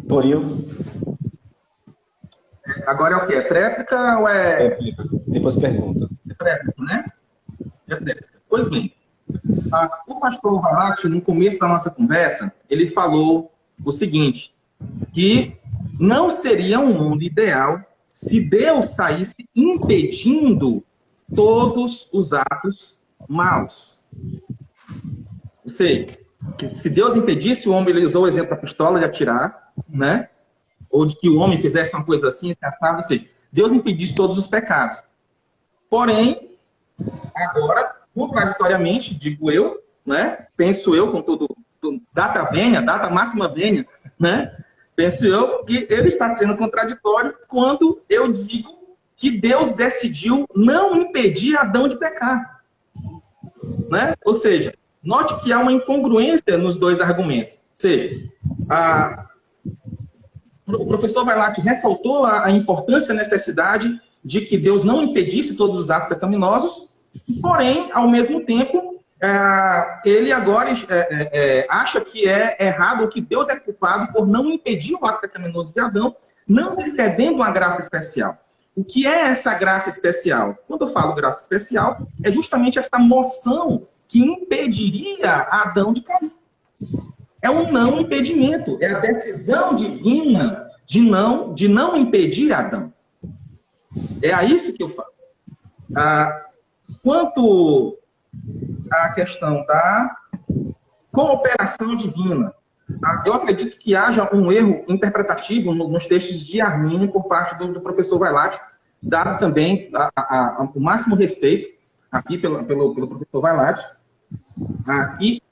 Speaker 1: Tourinho.
Speaker 3: Agora é o quê? É tréplica ou é...
Speaker 1: Depois pergunta.
Speaker 3: É tréplica, né? É tréplica. Pois bem, o pastor Valati, no começo da nossa conversa, ele falou o seguinte, que não seria um mundo ideal se Deus saísse impedindo todos os atos maus. Ou seja, que se Deus impedisse, o homem, ele usou o exemplo da pistola de atirar, né? Ou de que o homem fizesse uma coisa assim, caçava, ou seja, Deus impedisse todos os pecados. Porém, agora, contraditoriamente, digo eu, né? Penso eu, com tudo, data máxima vênia, né? Penso eu que ele está sendo contraditório quando eu digo que Deus decidiu não impedir Adão de pecar. Né? Ou seja, note que há uma incongruência nos dois argumentos. Ou seja, o professor Vailate ressaltou a importância e a necessidade de que Deus não impedisse todos os atos pecaminosos, porém, ao mesmo tempo, ele agora acha que é errado, ou que Deus é culpado por não impedir o ato pecaminoso de Adão, não lhe cedendo uma graça especial. O que é essa graça especial? Quando eu falo graça especial, é justamente essa moção que impediria Adão de cair. É um não impedimento, é a decisão divina de não impedir Adão. É a isso que eu falo. Quanto à questão da cooperação divina, eu acredito que haja um erro interpretativo nos textos de Armínio por parte do professor Vailate, dado também o máximo respeito aqui pelo professor Vailate, que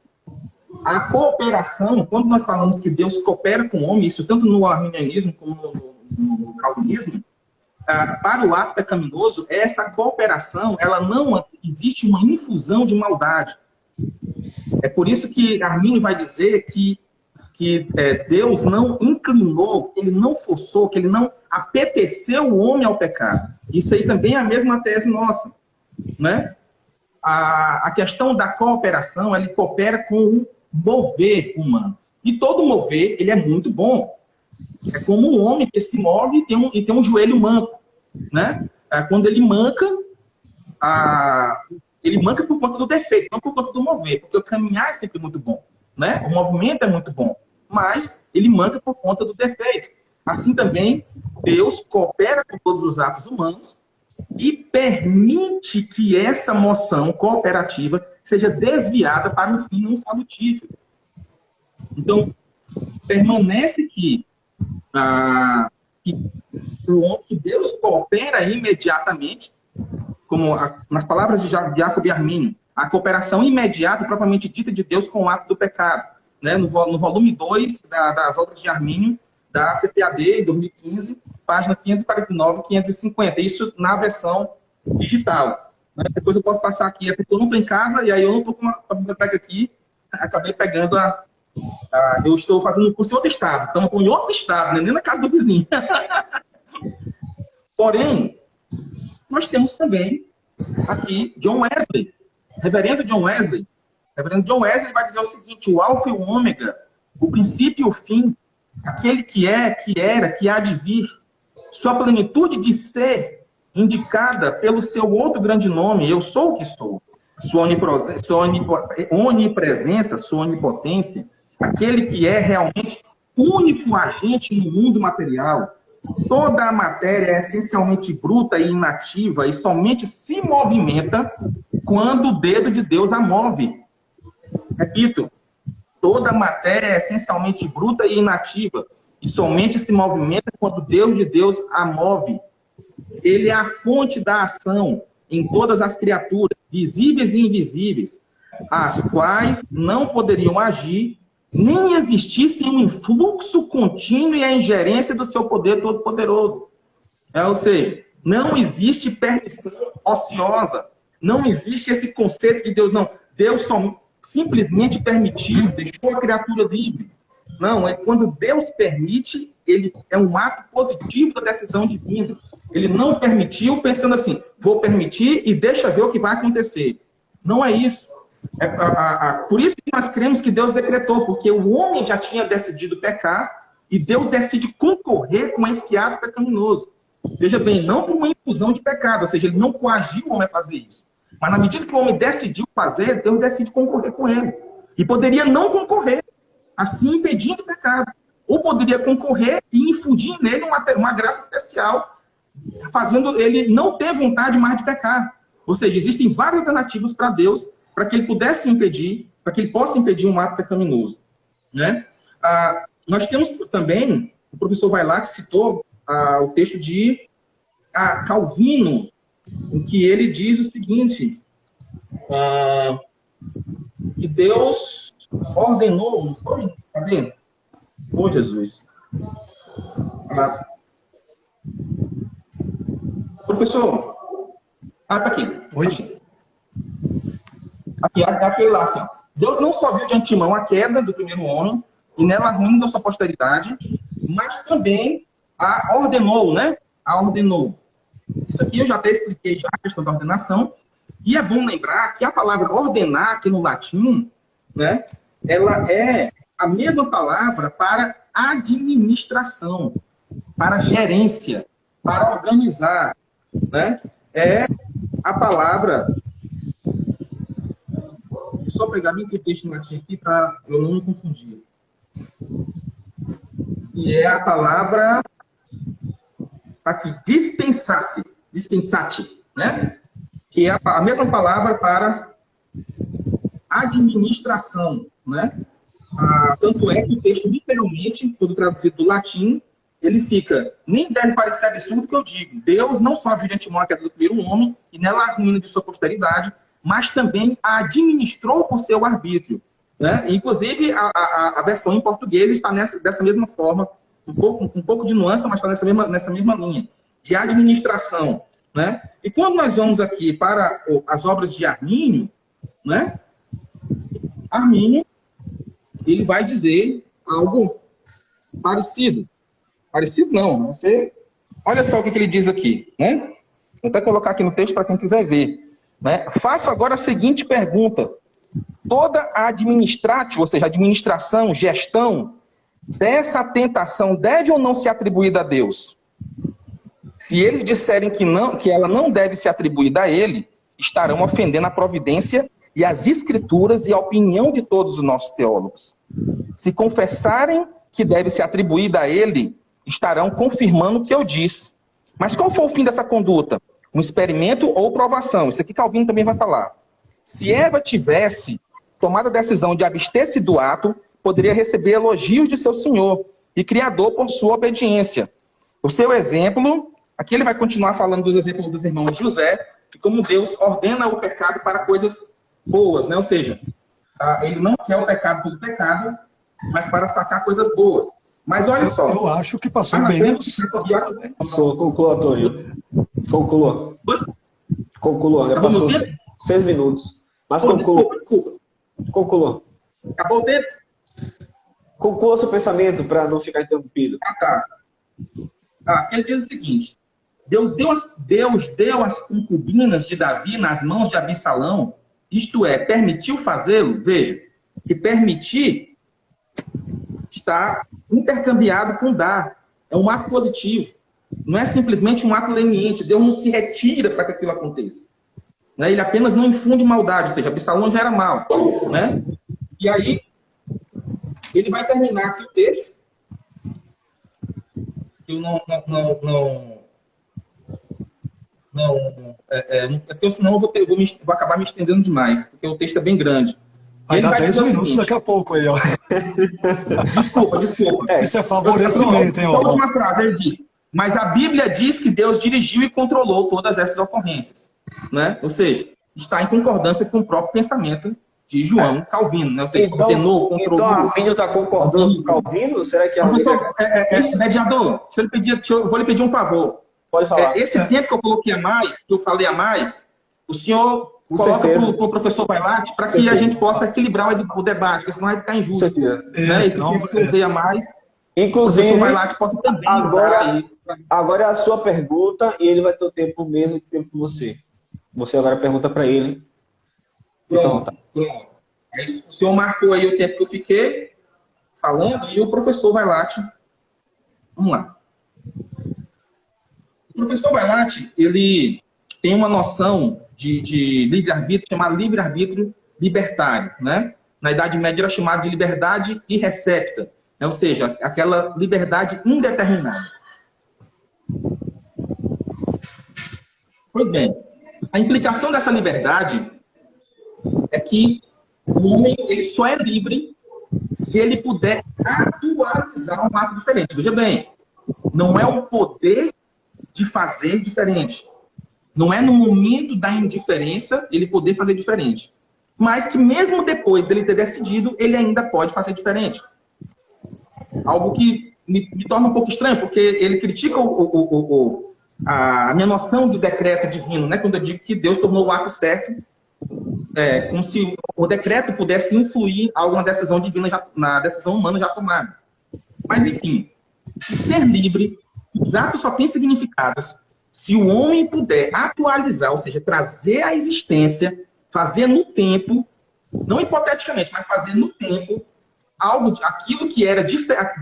Speaker 3: a cooperação, quando nós falamos que Deus coopera com o homem, isso tanto no arminianismo como no calvinismo, para o ato pecaminoso, essa cooperação, ela não existe uma infusão de maldade. É por isso que Armínio vai dizer que Deus não inclinou, que ele não forçou, que ele não apeteceu o homem ao pecado. Isso aí também é a mesma tese nossa, né? A questão da cooperação, ele coopera com o mover humano. E todo mover, ele é muito bom. É como um homem que se move e tem um joelho manco, né? Quando ele manca por conta do defeito, não por conta do mover, porque o caminhar é sempre muito bom, né? O movimento é muito bom, mas ele manca por conta do defeito. Assim também, Deus coopera com todos os atos humanos e permite que essa moção cooperativa seja desviada para um fim não salutífero. Então, permanece que Deus coopera imediatamente, como nas palavras de Jacob e Armínio, a cooperação imediata, propriamente dita, de Deus com o ato do pecado. Né? No volume 2 das obras de Armínio, da CPAD, 2015, página 549 e 550. Isso na versão digital. Né? Depois eu posso passar aqui, é porque eu não estou em casa, e aí eu não estou com a biblioteca aqui, acabei pegando eu estou fazendo um curso em outro estado, então eu estou em outro estado, né? Nem na casa do vizinho. Porém, nós temos também aqui John Wesley, reverendo John Wesley, reverendo John Wesley vai dizer o seguinte: o alfa e o ômega, o princípio e o fim, aquele que é, que era, que há de vir, sua plenitude de ser indicada pelo seu outro grande nome, eu sou o que sou, sua onipresença, sua onipotência, aquele que é realmente único agente no mundo material. Toda a matéria é essencialmente bruta e inativa e somente se movimenta quando o dedo de Deus a move. Repito, toda a matéria é essencialmente bruta e inativa e somente se movimenta quando o Deus de Deus a move. Ele é a fonte da ação em todas as criaturas, visíveis e invisíveis, as quais não poderiam agir nem existir sem um influxo contínuo e a ingerência do seu poder todo-poderoso. Ou seja, não existe permissão ociosa, não existe esse conceito de Deus, não. Deus só simplesmente permitiu, deixou a criatura livre. Não, é quando Deus permite, ele é um ato positivo da decisão divina. Ele não permitiu pensando assim, vou permitir e deixa ver o que vai acontecer. Não é isso. Por isso que nós cremos que Deus decretou, porque o homem já tinha decidido pecar e Deus decide concorrer com esse ato pecaminoso. Veja bem, não por uma infusão de pecado, ou seja, ele não coagiu o homem a fazer isso. Mas na medida que o homem decidiu fazer, Deus decide concorrer com ele. E poderia não concorrer, assim impedindo o pecado. Ou poderia concorrer e infundir nele uma graça especial, fazendo ele não ter vontade mais de pecar. Ou seja, existem várias alternativas para Deus, para que ele pudesse impedir, para que ele possa impedir um ato pecaminoso. Né? Nós temos também, o professor Weilac citou o texto de Calvino, em que ele diz o seguinte, que Deus ordenou, não foi? Cadê? Ô, Jesus. Professor, tá aqui.
Speaker 2: Oi?
Speaker 3: Aqui, aquele lá, assim. Deus não só viu de antemão a queda do primeiro homem, e nela a ruína da sua posteridade, mas também a ordenou, né? A ordenou. Isso aqui eu já até expliquei já a questão da ordenação, e é bom lembrar que a palavra ordenar, aqui no latim, né? Ela é a mesma palavra para administração, para gerência, para organizar, né? É a palavra... Só pegar bem que o texto em latim aqui para eu não me confundir. E é a palavra aqui, dispensate, né? Que é a mesma palavra para administração, né? Tanto é que o texto, literalmente, quando traduzido do latim, ele fica, nem deve parecer absurdo que eu digo, Deus não só viu de antemão a queda do primeiro homem, e nela a ruína de sua posteridade, mas também a administrou por seu arbítrio. Né? Inclusive, a versão em português está dessa mesma forma, um pouco de nuance, mas está nessa mesma linha, de administração. Né? E quando nós vamos aqui para as obras de Armínio, né? Armínio, ele vai dizer algo parecido. Parecido não, você... Olha só o que ele diz aqui. Né? Vou até colocar aqui no texto para quem quiser ver. Né? Faço agora a seguinte pergunta. Toda a administratio, ou seja, administração, gestão, dessa tentação deve ou não ser atribuída a Deus? Se eles disserem que não, que ela não deve ser atribuída a ele, estarão ofendendo a providência e as escrituras e a opinião de todos os nossos teólogos. Se confessarem que deve ser atribuída a ele, estarão confirmando o que eu disse. Mas qual foi o fim dessa conduta? Um experimento ou provação. Isso aqui Calvino também vai falar. Se Eva tivesse tomado a decisão de abster-se do ato, poderia receber elogios de seu senhor e criador por sua obediência. O seu exemplo, aqui ele vai continuar falando dos exemplos dos irmãos José, e como Deus ordena o pecado para coisas boas, né? Ou seja, ele não quer o pecado pelo pecado, mas para sacar coisas boas. Mas olha só.
Speaker 2: Eu acho que passou bem.
Speaker 1: Passou, conclua, Antônio. Conclua, já passou 6 minutos. Mas conclua.
Speaker 3: Desculpa.
Speaker 1: Conclua.
Speaker 3: Acabou o tempo?
Speaker 1: Conclua seu pensamento para não ficar interrompido.
Speaker 3: Tá. Ele diz o seguinte: Deus deu as concubinas de Davi nas mãos de Absalão isto é, permitiu fazê-lo, veja, que permitir está intercambiado com dar. É um ato positivo. Não é simplesmente um ato leniente. Deus não se retira para que aquilo aconteça. Né? Ele apenas não infunde maldade, ou seja, Absalão já era mal. Né? E aí, ele vai terminar aqui o texto. Eu porque senão eu vou acabar me estendendo demais, porque o texto é bem grande.
Speaker 2: Vai dar 10 minutos daqui a pouco aí, ó.
Speaker 3: Desculpa.
Speaker 2: Isso é favorecimento, hein, ó.
Speaker 3: A última frase, ele diz: mas a Bíblia diz que Deus dirigiu e controlou todas essas ocorrências. Né? Ou seja, está em concordância com o próprio pensamento de João Calvino. Né? Ou seja, controlou.
Speaker 1: Então a Bíblia está concordando com Calvino? Será que a
Speaker 3: Professor, mediador, eu vou lhe pedir um favor.
Speaker 1: Pode falar.
Speaker 3: Esse tempo que eu coloquei a mais, que eu falei a mais, o senhor coloca para o professor Vailate para que a gente possa equilibrar o debate, porque senão vai ficar injusto. Né? Esse tempo que eu usei a mais,
Speaker 1: inclusive,
Speaker 3: o professor Vailate possa também
Speaker 1: agora é a sua pergunta e ele vai ter o tempo mesmo que tempo que você. Você agora pergunta para ele.
Speaker 3: Pronto. O senhor marcou aí o tempo que eu fiquei falando e o professor Vailate. Vamos lá. O professor Vailate, ele tem uma noção de livre-arbítrio chamada livre-arbítrio libertário. Né? Na Idade Média era chamado de liberdade irrecepta, né? Ou seja, aquela liberdade indeterminada. Pois bem, a implicação dessa liberdade é que o homem ele só é livre se ele puder atualizar um ato diferente. Veja bem, não é o poder de fazer diferente. Não é no momento da indiferença ele poder fazer diferente. Mas que mesmo depois dele ter decidido, ele ainda pode fazer diferente. Algo que me torna um pouco estranho, porque ele critica a minha noção de decreto divino, né? Quando eu digo que Deus tornou o ato certo, como se o decreto pudesse influir alguma decisão divina, na decisão humana já tomada. Mas, enfim, ser livre, os atos só têm significados se o homem puder atualizar, ou seja, trazer à existência, fazer no tempo, não hipoteticamente, mas fazer no tempo, aquilo que era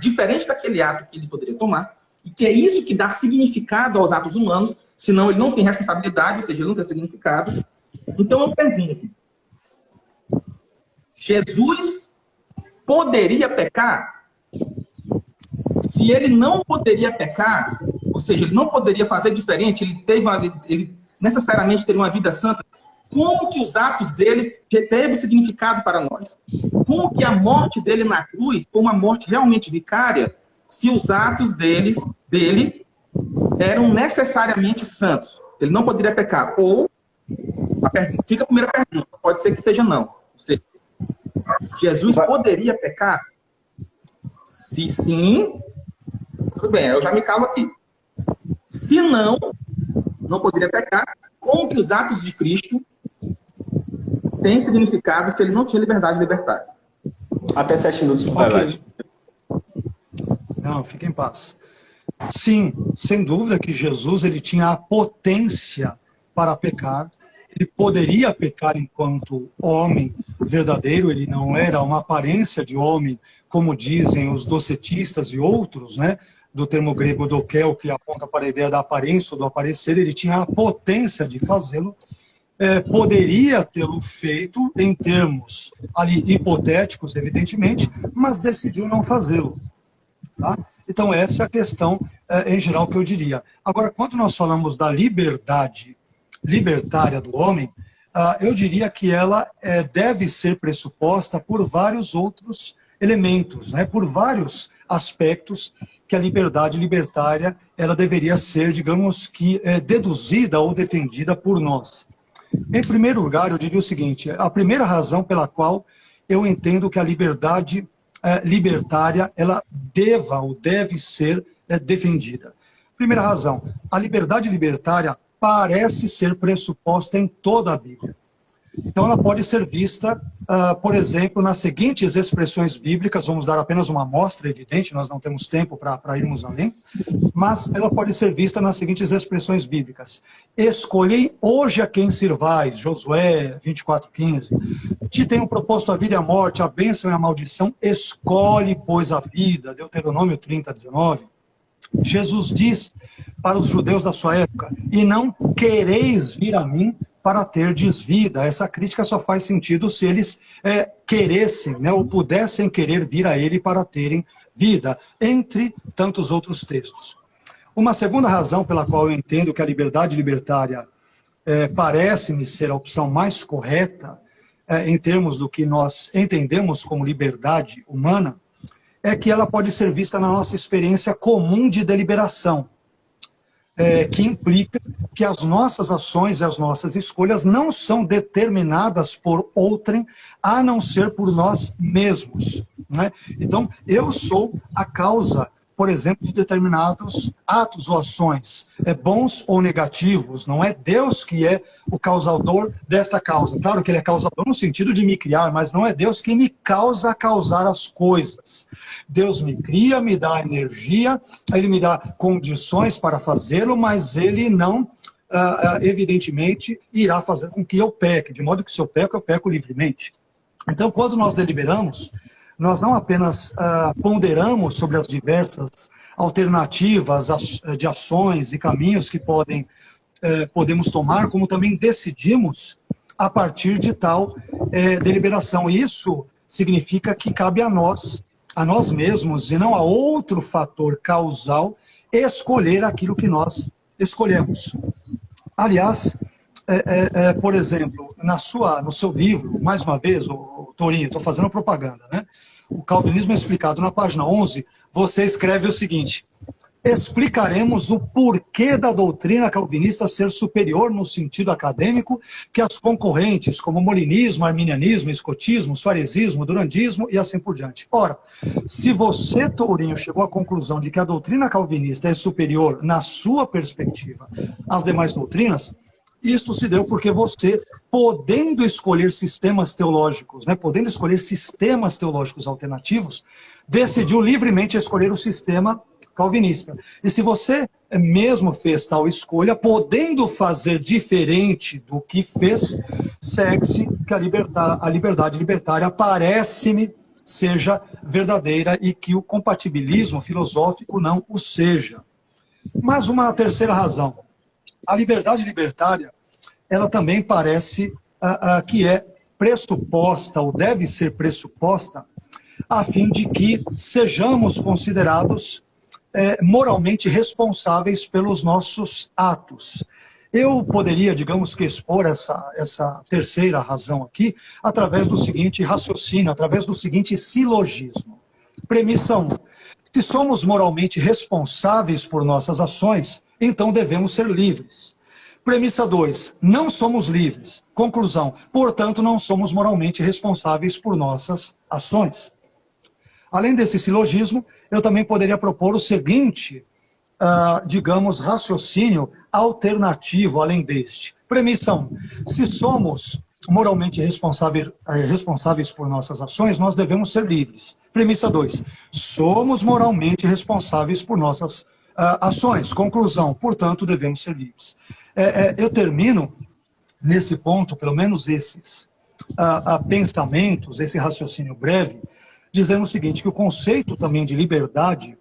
Speaker 3: diferente daquele ato que ele poderia tomar, e que é isso que dá significado aos atos humanos, senão ele não tem responsabilidade, ou seja, ele não tem significado. Então eu pergunto, Jesus poderia pecar? Se ele não poderia pecar, ou seja, ele não poderia fazer diferente, ele necessariamente teria uma vida santa, como que os atos dele teve significado para nós? Como que a morte dele na cruz foi uma morte realmente vicária, se os atos dele eram necessariamente santos? Ele não poderia pecar. Ou, fica a primeira pergunta, pode ser que seja não. Ou seja, Jesus poderia pecar? Se sim, tudo bem, eu já me calo aqui. Se não poderia pecar, como que os atos de Cristo têm significado se ele não tinha liberdade libertária?
Speaker 1: Até 7 minutos por okay.
Speaker 2: Não, fique em paz. Sim, sem dúvida que Jesus ele tinha a potência para pecar. Ele poderia pecar enquanto homem verdadeiro, ele não era uma aparência de homem, como dizem os docetistas e outros, né? Do termo grego dokel, que aponta para a ideia da aparência ou do aparecer, ele tinha a potência de fazê-lo, poderia tê-lo feito em termos ali hipotéticos, evidentemente, mas decidiu não fazê-lo. Tá? Então essa é a questão, em geral, que eu diria. Agora, quando nós falamos da liberdade libertária do homem, eu diria que ela deve ser pressuposta por vários outros elementos, né? Por vários aspectos que a liberdade libertária ela deveria ser, digamos que, deduzida ou defendida por nós. Em primeiro lugar, eu diria o seguinte, a primeira razão pela qual eu entendo que a liberdade libertária ela deve ser defendida. Primeira razão, a liberdade libertária parece ser pressuposta em toda a Bíblia. Então ela pode ser vista por exemplo, nas seguintes expressões bíblicas, vamos dar apenas uma amostra, evidente, nós não temos tempo para irmos além, mas ela pode ser vista nas seguintes expressões bíblicas. Escolhei hoje a quem sirvais, Josué 24:15. Te tenho proposto a vida e a morte, a bênção e a maldição, escolhe, pois, a vida, Deuteronômio 30:19. Jesus diz para os judeus da sua época, e não quereis vir a mim para terdes vida. Essa crítica só faz sentido se eles queressem, né, ou pudessem querer vir a ele para terem vida, entre tantos outros textos. Uma segunda razão pela qual eu entendo que a liberdade libertária parece-me ser a opção mais correta, em termos do que nós entendemos como liberdade humana, é que ela pode ser vista na nossa experiência comum de deliberação, que implica que as nossas ações e as nossas escolhas não são determinadas por outrem, a não ser por nós mesmos, né? Então, eu sou a causa, por exemplo, de determinados atos ou ações, bons ou negativos. Não é Deus que é o causador desta causa. Claro que ele é causador no sentido de me criar, mas não é Deus que me causa a causar as coisas. Deus me cria, me dá energia, ele me dá condições para fazê-lo, mas ele não, evidentemente, irá fazer com que eu peque, de modo que se eu peco livremente. Então, quando nós deliberamos, nós não apenas ponderamos sobre as diversas alternativas de ações e caminhos que podemos tomar, como também decidimos a partir de tal deliberação. Isso significa que cabe a nós mesmos, e não a outro fator causal, escolher aquilo que nós escolhemos. Aliás, por exemplo, no seu livro, mais uma vez, o Torinho, estou fazendo propaganda, né? O Calvinismo é explicado na página 11, você escreve o seguinte: explicaremos o porquê da doutrina calvinista ser superior no sentido acadêmico que as concorrentes, como molinismo, arminianismo, escotismo, suaresismo, durandismo e assim por diante. Ora, se você, Tourinho, chegou à conclusão de que a doutrina calvinista é superior, na sua perspectiva, às demais doutrinas, isto se deu porque você, podendo escolher sistemas teológicos, né, podendo escolher sistemas teológicos alternativos, decidiu livremente escolher o sistema calvinista. E se você mesmo fez tal escolha, podendo fazer diferente do que fez, segue-se que a liberdade libertária parece-me seja verdadeira e que o compatibilismo filosófico não o seja. Mas uma terceira razão. A liberdade libertária, ela também parece que é pressuposta, ou deve ser pressuposta, a fim de que sejamos considerados moralmente responsáveis pelos nossos atos. Eu poderia, digamos que, expor essa terceira razão aqui através do seguinte raciocínio, através do seguinte silogismo. Premissa 1. Se somos moralmente responsáveis por nossas ações, então devemos ser livres. Premissa 2. Não somos livres. Conclusão. Portanto, não somos moralmente responsáveis por nossas ações. Além desse silogismo, eu também poderia propor o seguinte, digamos, raciocínio alternativo além deste. Premissa 1. Se somos moralmente responsáveis por nossas ações, nós devemos ser livres. Premissa 2. Somos moralmente responsáveis por nossas ações. Conclusão. Portanto, devemos ser livres. Eu termino nesse ponto, pelo menos esses pensamentos, esse raciocínio breve, dizendo o seguinte, que o conceito também de liberdade,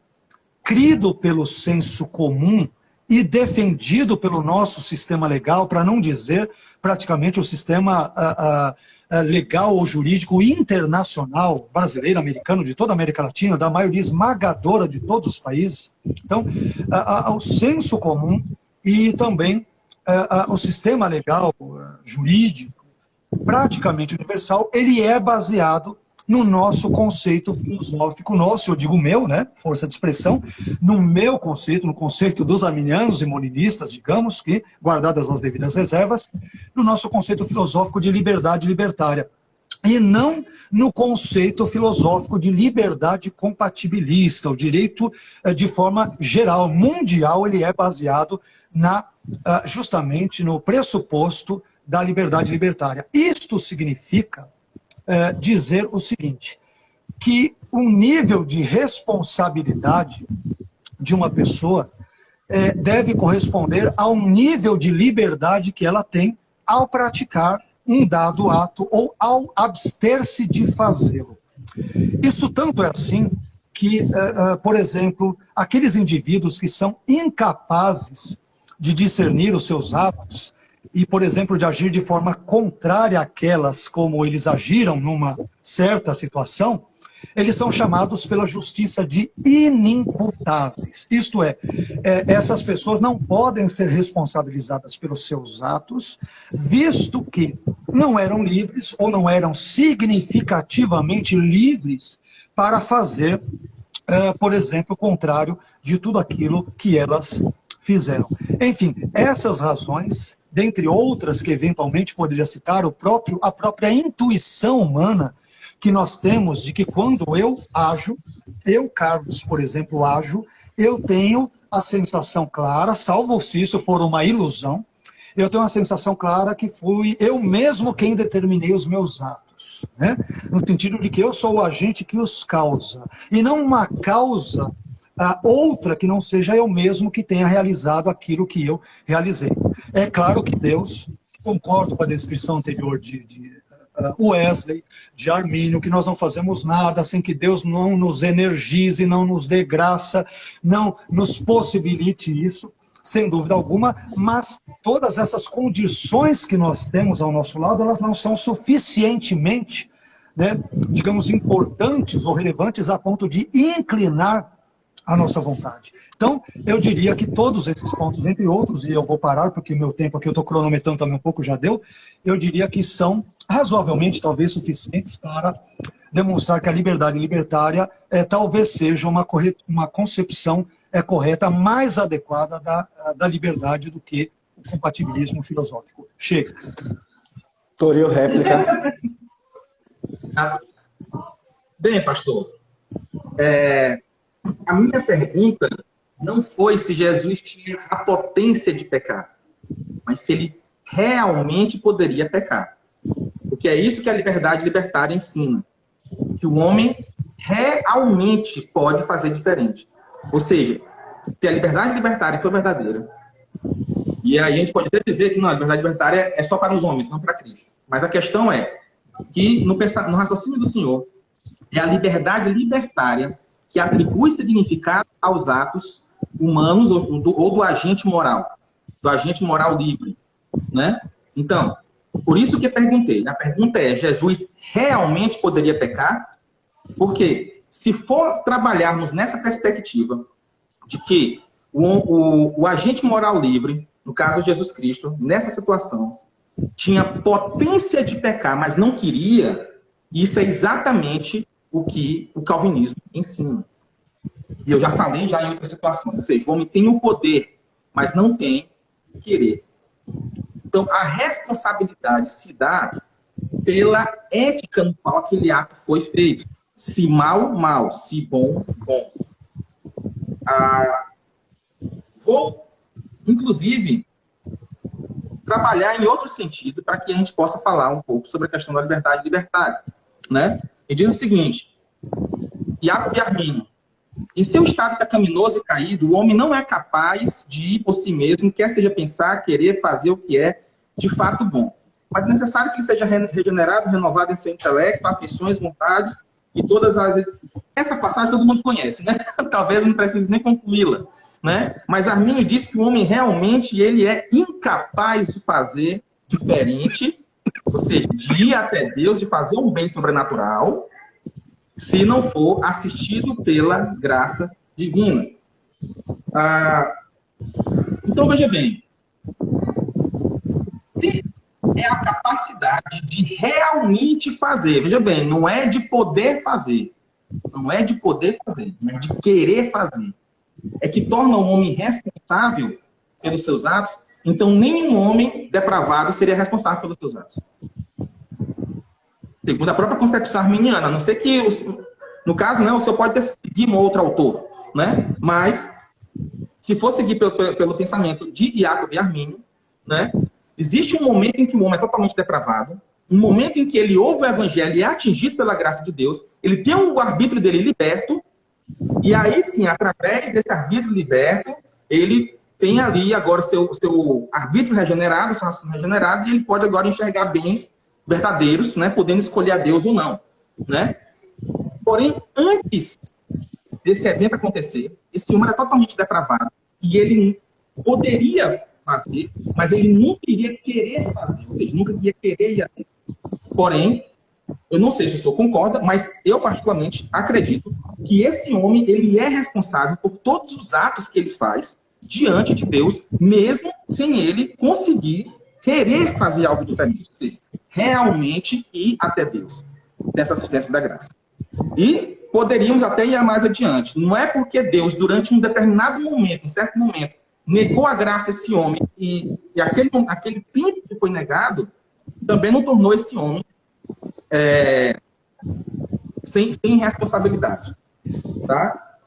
Speaker 2: crido pelo senso comum e defendido pelo nosso sistema legal, para não dizer praticamente o sistema legal ou jurídico internacional, brasileiro, americano, de toda a América Latina, da maioria esmagadora de todos os países. Então, o senso comum e também o sistema legal, jurídico, praticamente universal, ele é baseado no nosso conceito filosófico, eu digo meu, né, força de expressão, no meu conceito, no conceito dos arminianos e molinistas, digamos, que, guardadas as devidas reservas, no nosso conceito filosófico de liberdade libertária, e não no conceito filosófico de liberdade compatibilista. O direito, de forma geral, mundial, ele é baseado justamente no pressuposto da liberdade libertária. Isto significa dizer o seguinte, que o nível de responsabilidade de uma pessoa deve corresponder ao nível de liberdade que ela tem ao praticar um dado ato ou ao abster-se de fazê-lo. Isso tanto é assim que, por exemplo, aqueles indivíduos que são incapazes de discernir os seus atos e, por exemplo, de agir de forma contrária àquelas como eles agiram numa certa situação, eles são chamados pela justiça de inimputáveis. Isto é, essas pessoas não podem ser responsabilizadas pelos seus atos, visto que não eram livres ou não eram significativamente livres para fazer, por exemplo, o contrário de tudo aquilo que elas fizeram. Enfim, essas razões, dentre outras que eventualmente poderia citar, a própria intuição humana que nós temos de que quando eu ajo, eu, Carlos, por exemplo, ajo, eu tenho a sensação clara, salvo se isso for uma ilusão, eu tenho a sensação clara que fui eu mesmo quem determinei os meus atos, né? No sentido de que eu sou o agente que os causa, e não uma causa outra que não seja eu mesmo que tenha realizado aquilo que eu realizei. É claro que Deus, concordo com a descrição anterior de Wesley, de Armínio, que nós não fazemos nada sem que Deus não nos energize, não nos dê graça, não nos possibilite isso, sem dúvida alguma, mas todas essas condições que nós temos ao nosso lado, elas não são suficientemente, né, digamos, importantes ou relevantes a ponto de inclinar a nossa vontade. Então, eu diria que todos esses pontos, entre outros, e eu vou parar porque meu tempo aqui, eu estou cronometrando também um pouco, já deu, eu diria que são razoavelmente, talvez, suficientes para demonstrar que a liberdade libertária talvez seja uma concepção correta, mais adequada da liberdade do que o compatibilismo filosófico. Chega.
Speaker 1: Toril, réplica.
Speaker 3: Bem, pastor, a minha pergunta não foi se Jesus tinha a potência de pecar, mas se ele realmente poderia pecar. Porque é isso que a liberdade libertária ensina, que o homem realmente pode fazer diferente. Ou seja, se a liberdade libertária for verdadeira, e aí a gente pode até dizer que não, a liberdade libertária é só para os homens, não para Cristo. Mas a questão é que no raciocínio do Senhor, é a liberdade libertária que atribui significado aos atos humanos ou do agente moral livre, né? Então, por isso que eu perguntei. A pergunta é, Jesus realmente poderia pecar? Porque se for trabalharmos nessa perspectiva de que o agente moral livre, no caso Jesus Cristo, nessa situação, tinha potência de pecar, mas não queria, isso é exatamente o que o calvinismo ensina. E eu já falei em outras situações. Ou seja, o homem tem o poder, mas não tem o querer. Então, a responsabilidade se dá pela ética no qual aquele ato foi feito. Se mal, mal. Se bom, bom. Vou, inclusive, trabalhar em outro sentido para que a gente possa falar um pouco sobre a questão da liberdade libertária, né? E diz o seguinte, Iacob e Armínio, em seu estado pecaminoso e caído, o homem não é capaz de ir por si mesmo, quer seja pensar, querer, fazer o que é de fato bom. Mas é necessário que ele seja regenerado, renovado em seu intelecto, afeições, vontades e todas as... Essa passagem todo mundo conhece, né? Talvez não precise nem concluí-la, né? Mas Armínio diz que o homem realmente ele é incapaz de fazer diferente, ou seja, de ir até Deus, de fazer um bem sobrenatural, se não for assistido pela graça divina. Então, veja bem, ter é a capacidade de realmente fazer. Veja bem, não é de poder fazer. Não é de poder fazer, mas de querer fazer. É que torna o homem responsável pelos seus atos. Então, nenhum homem depravado seria responsável pelos seus atos. Segundo a própria concepção arminiana, a não ser que, no caso, né, o senhor pode seguir um outro autor, né? Mas, se for seguir pelo pensamento de Iacob e Armínio, né, existe um momento em que o homem é totalmente depravado, no momento em que ele ouve o evangelho e é atingido pela graça de Deus, ele tem o arbítrio dele liberto, e aí sim, através desse arbítrio liberto, ele tem ali agora seu arbítrio regenerado, seu raciocínio regenerado, e ele pode agora enxergar bens verdadeiros, né, podendo escolher a Deus ou não, né? Porém, antes desse evento acontecer, esse homem era totalmente depravado, e ele poderia fazer, mas ele nunca iria querer fazer, ou seja, nunca iria querer ir até. Porém, eu não sei se o senhor concorda, mas eu particularmente acredito que esse homem, ele é responsável por todos os atos que ele faz diante de Deus, mesmo sem ele conseguir querer fazer algo diferente, ou seja, realmente ir até Deus, dessa assistência da graça. E poderíamos até ir mais adiante. Não é porque Deus, durante um determinado momento, um certo momento, negou a graça a esse homem, e aquele tempo que foi negado, também não tornou esse homem sem responsabilidade. Tá?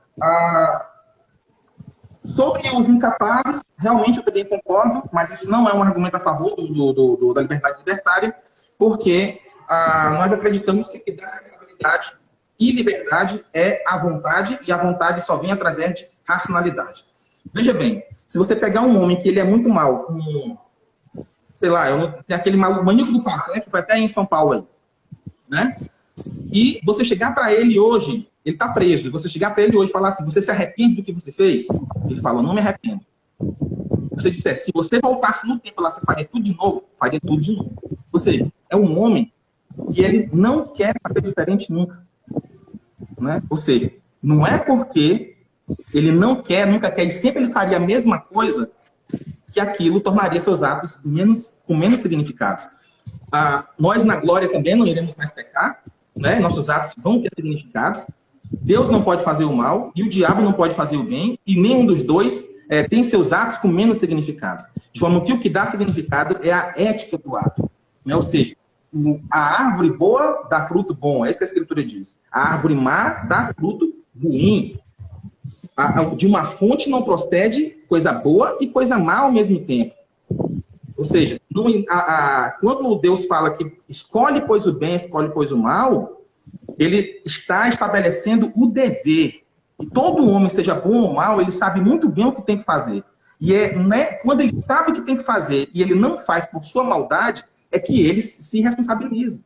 Speaker 3: Sobre os incapazes, realmente eu também concordo, mas isso não é um argumento a favor da liberdade libertária, porque nós acreditamos que o que dá responsabilidade e liberdade é a vontade, e a vontade só vem através de racionalidade. Veja bem, se você pegar um homem que ele é muito mal, sei lá, tem aquele maníaco do parque, né, que foi até em São Paulo aí, né? E você chegar para ele hoje, ele está preso, e você chegar para ele hoje e falar assim, você se arrepende do que você fez? Ele fala, não me arrependo. Você disser, se você voltasse no tempo lá, você faria tudo de novo? Faria tudo de novo. Ou seja, é um homem que ele não quer fazer diferente nunca. Né? Ou seja, não é porque ele não quer, nunca quer, e sempre ele faria a mesma coisa, que aquilo tornaria seus atos com menos significados. Nós, na glória, também não iremos mais pecar, né? Nossos atos vão ter significados. Deus não pode fazer o mal, e o diabo não pode fazer o bem, e nenhum dos dois tem seus atos com menos significados. De forma que o que dá significado é a ética do ato. Né? Ou seja, a árvore boa dá fruto bom, é isso que a Escritura diz. A árvore má dá fruto ruim. De uma fonte não procede coisa boa e coisa má ao mesmo tempo. Ou seja, quando Deus fala que escolhe, pois, o bem, escolhe, pois, o mal, ele está estabelecendo o dever. E todo homem, seja bom ou mal, ele sabe muito bem o que tem que fazer. E quando ele sabe o que tem que fazer e ele não faz por sua maldade, é que ele se responsabiliza.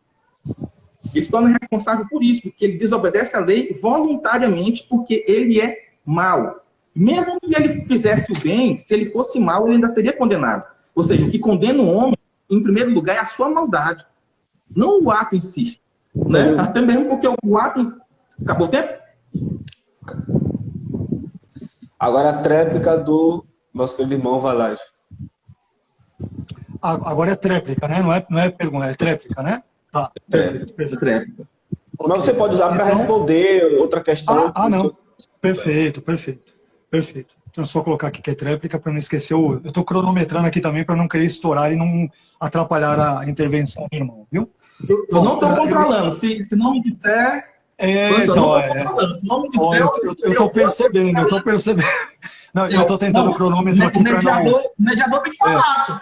Speaker 3: Ele se torna responsável por isso, porque ele desobedece a lei voluntariamente, porque ele é mal. Mesmo que ele fizesse o bem, se ele fosse mal, ele ainda seria condenado. Ou seja, o que condena o homem, em primeiro lugar, é a sua maldade, não o ato em si. Né? Até mesmo porque o ato em si... Acabou o tempo?
Speaker 1: Agora a tréplica do nosso querido irmão Valage.
Speaker 2: Agora é tréplica, né? Não é pergunta, é tréplica, né? Tá, perfeito.
Speaker 3: Tréplica.
Speaker 1: Mas você pode usar para responder outra questão.
Speaker 2: Não. Perfeito. Então, só colocar aqui que é tréplica para não esquecer. Eu estou cronometrando aqui também para não querer estourar e não atrapalhar a intervenção do irmão, viu?
Speaker 3: Eu não estou controlando. Se não me disser...
Speaker 2: Eu estou percebendo. Não, eu estou tentando o cronômetro aqui para não...
Speaker 3: O mediador tem que falar.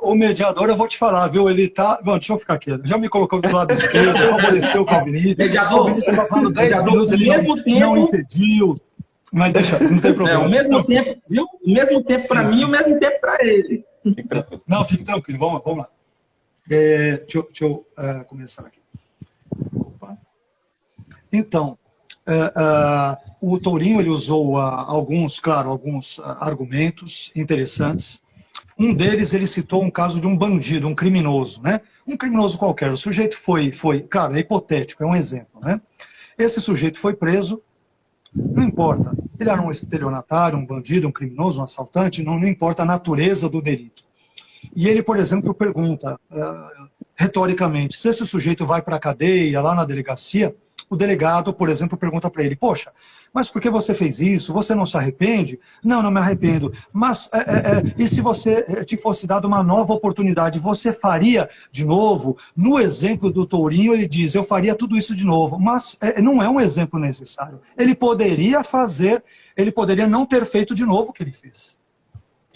Speaker 2: O mediador, eu vou te falar, viu? Ele tá... Bom, deixa eu ficar aqui. Já me colocou do lado esquerdo, favoreceu o Calvinista. O Calvinista está falando 10 minutos, ele não impediu. Mas deixa, não tem problema.
Speaker 3: O mesmo tempo, viu? O mesmo tempo para mim e o mesmo tempo para ele.
Speaker 2: Não, fique tranquilo. Vamos lá. Deixa eu começar aqui. Opa. Então, o Tourinho ele usou alguns argumentos interessantes. Um deles, ele citou um caso de um bandido, um criminoso, né? Um criminoso qualquer. O sujeito foi, claro, é hipotético, é um exemplo, né? Esse sujeito foi preso, não importa. Ele era um estelionatário, um bandido, um criminoso, um assaltante, não importa a natureza do delito. E ele, por exemplo, pergunta, retoricamente, se esse sujeito vai para a cadeia, lá na delegacia, o delegado, por exemplo, pergunta para ele, poxa, mas por que você fez isso? Você não se arrepende? Não me arrependo. Mas, e se você te fosse dado uma nova oportunidade, você faria de novo? No exemplo do Tourinho, ele diz, eu faria tudo isso de novo. Mas não é um exemplo necessário. Ele poderia não ter feito de novo o que ele fez.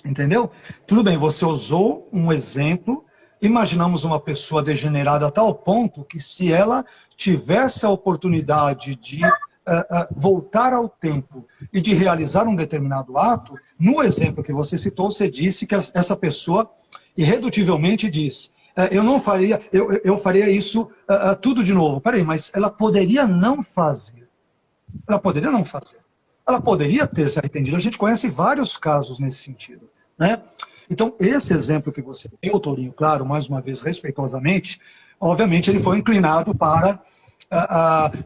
Speaker 2: Entendeu? Tudo bem, você usou um exemplo imaginamos uma pessoa degenerada a tal ponto que se ela tivesse a oportunidade de voltar ao tempo e de realizar um determinado ato, no exemplo que você citou, você disse que essa pessoa irredutivelmente diz, eu não faria, eu faria isso tudo de novo. Peraí, mas ela poderia não fazer. Ela poderia não fazer. Ela poderia ter se arrependido. A gente conhece vários casos nesse sentido, né? Então, esse exemplo que você deu, Tourinho, claro, mais uma vez, respeitosamente, obviamente ele foi inclinado para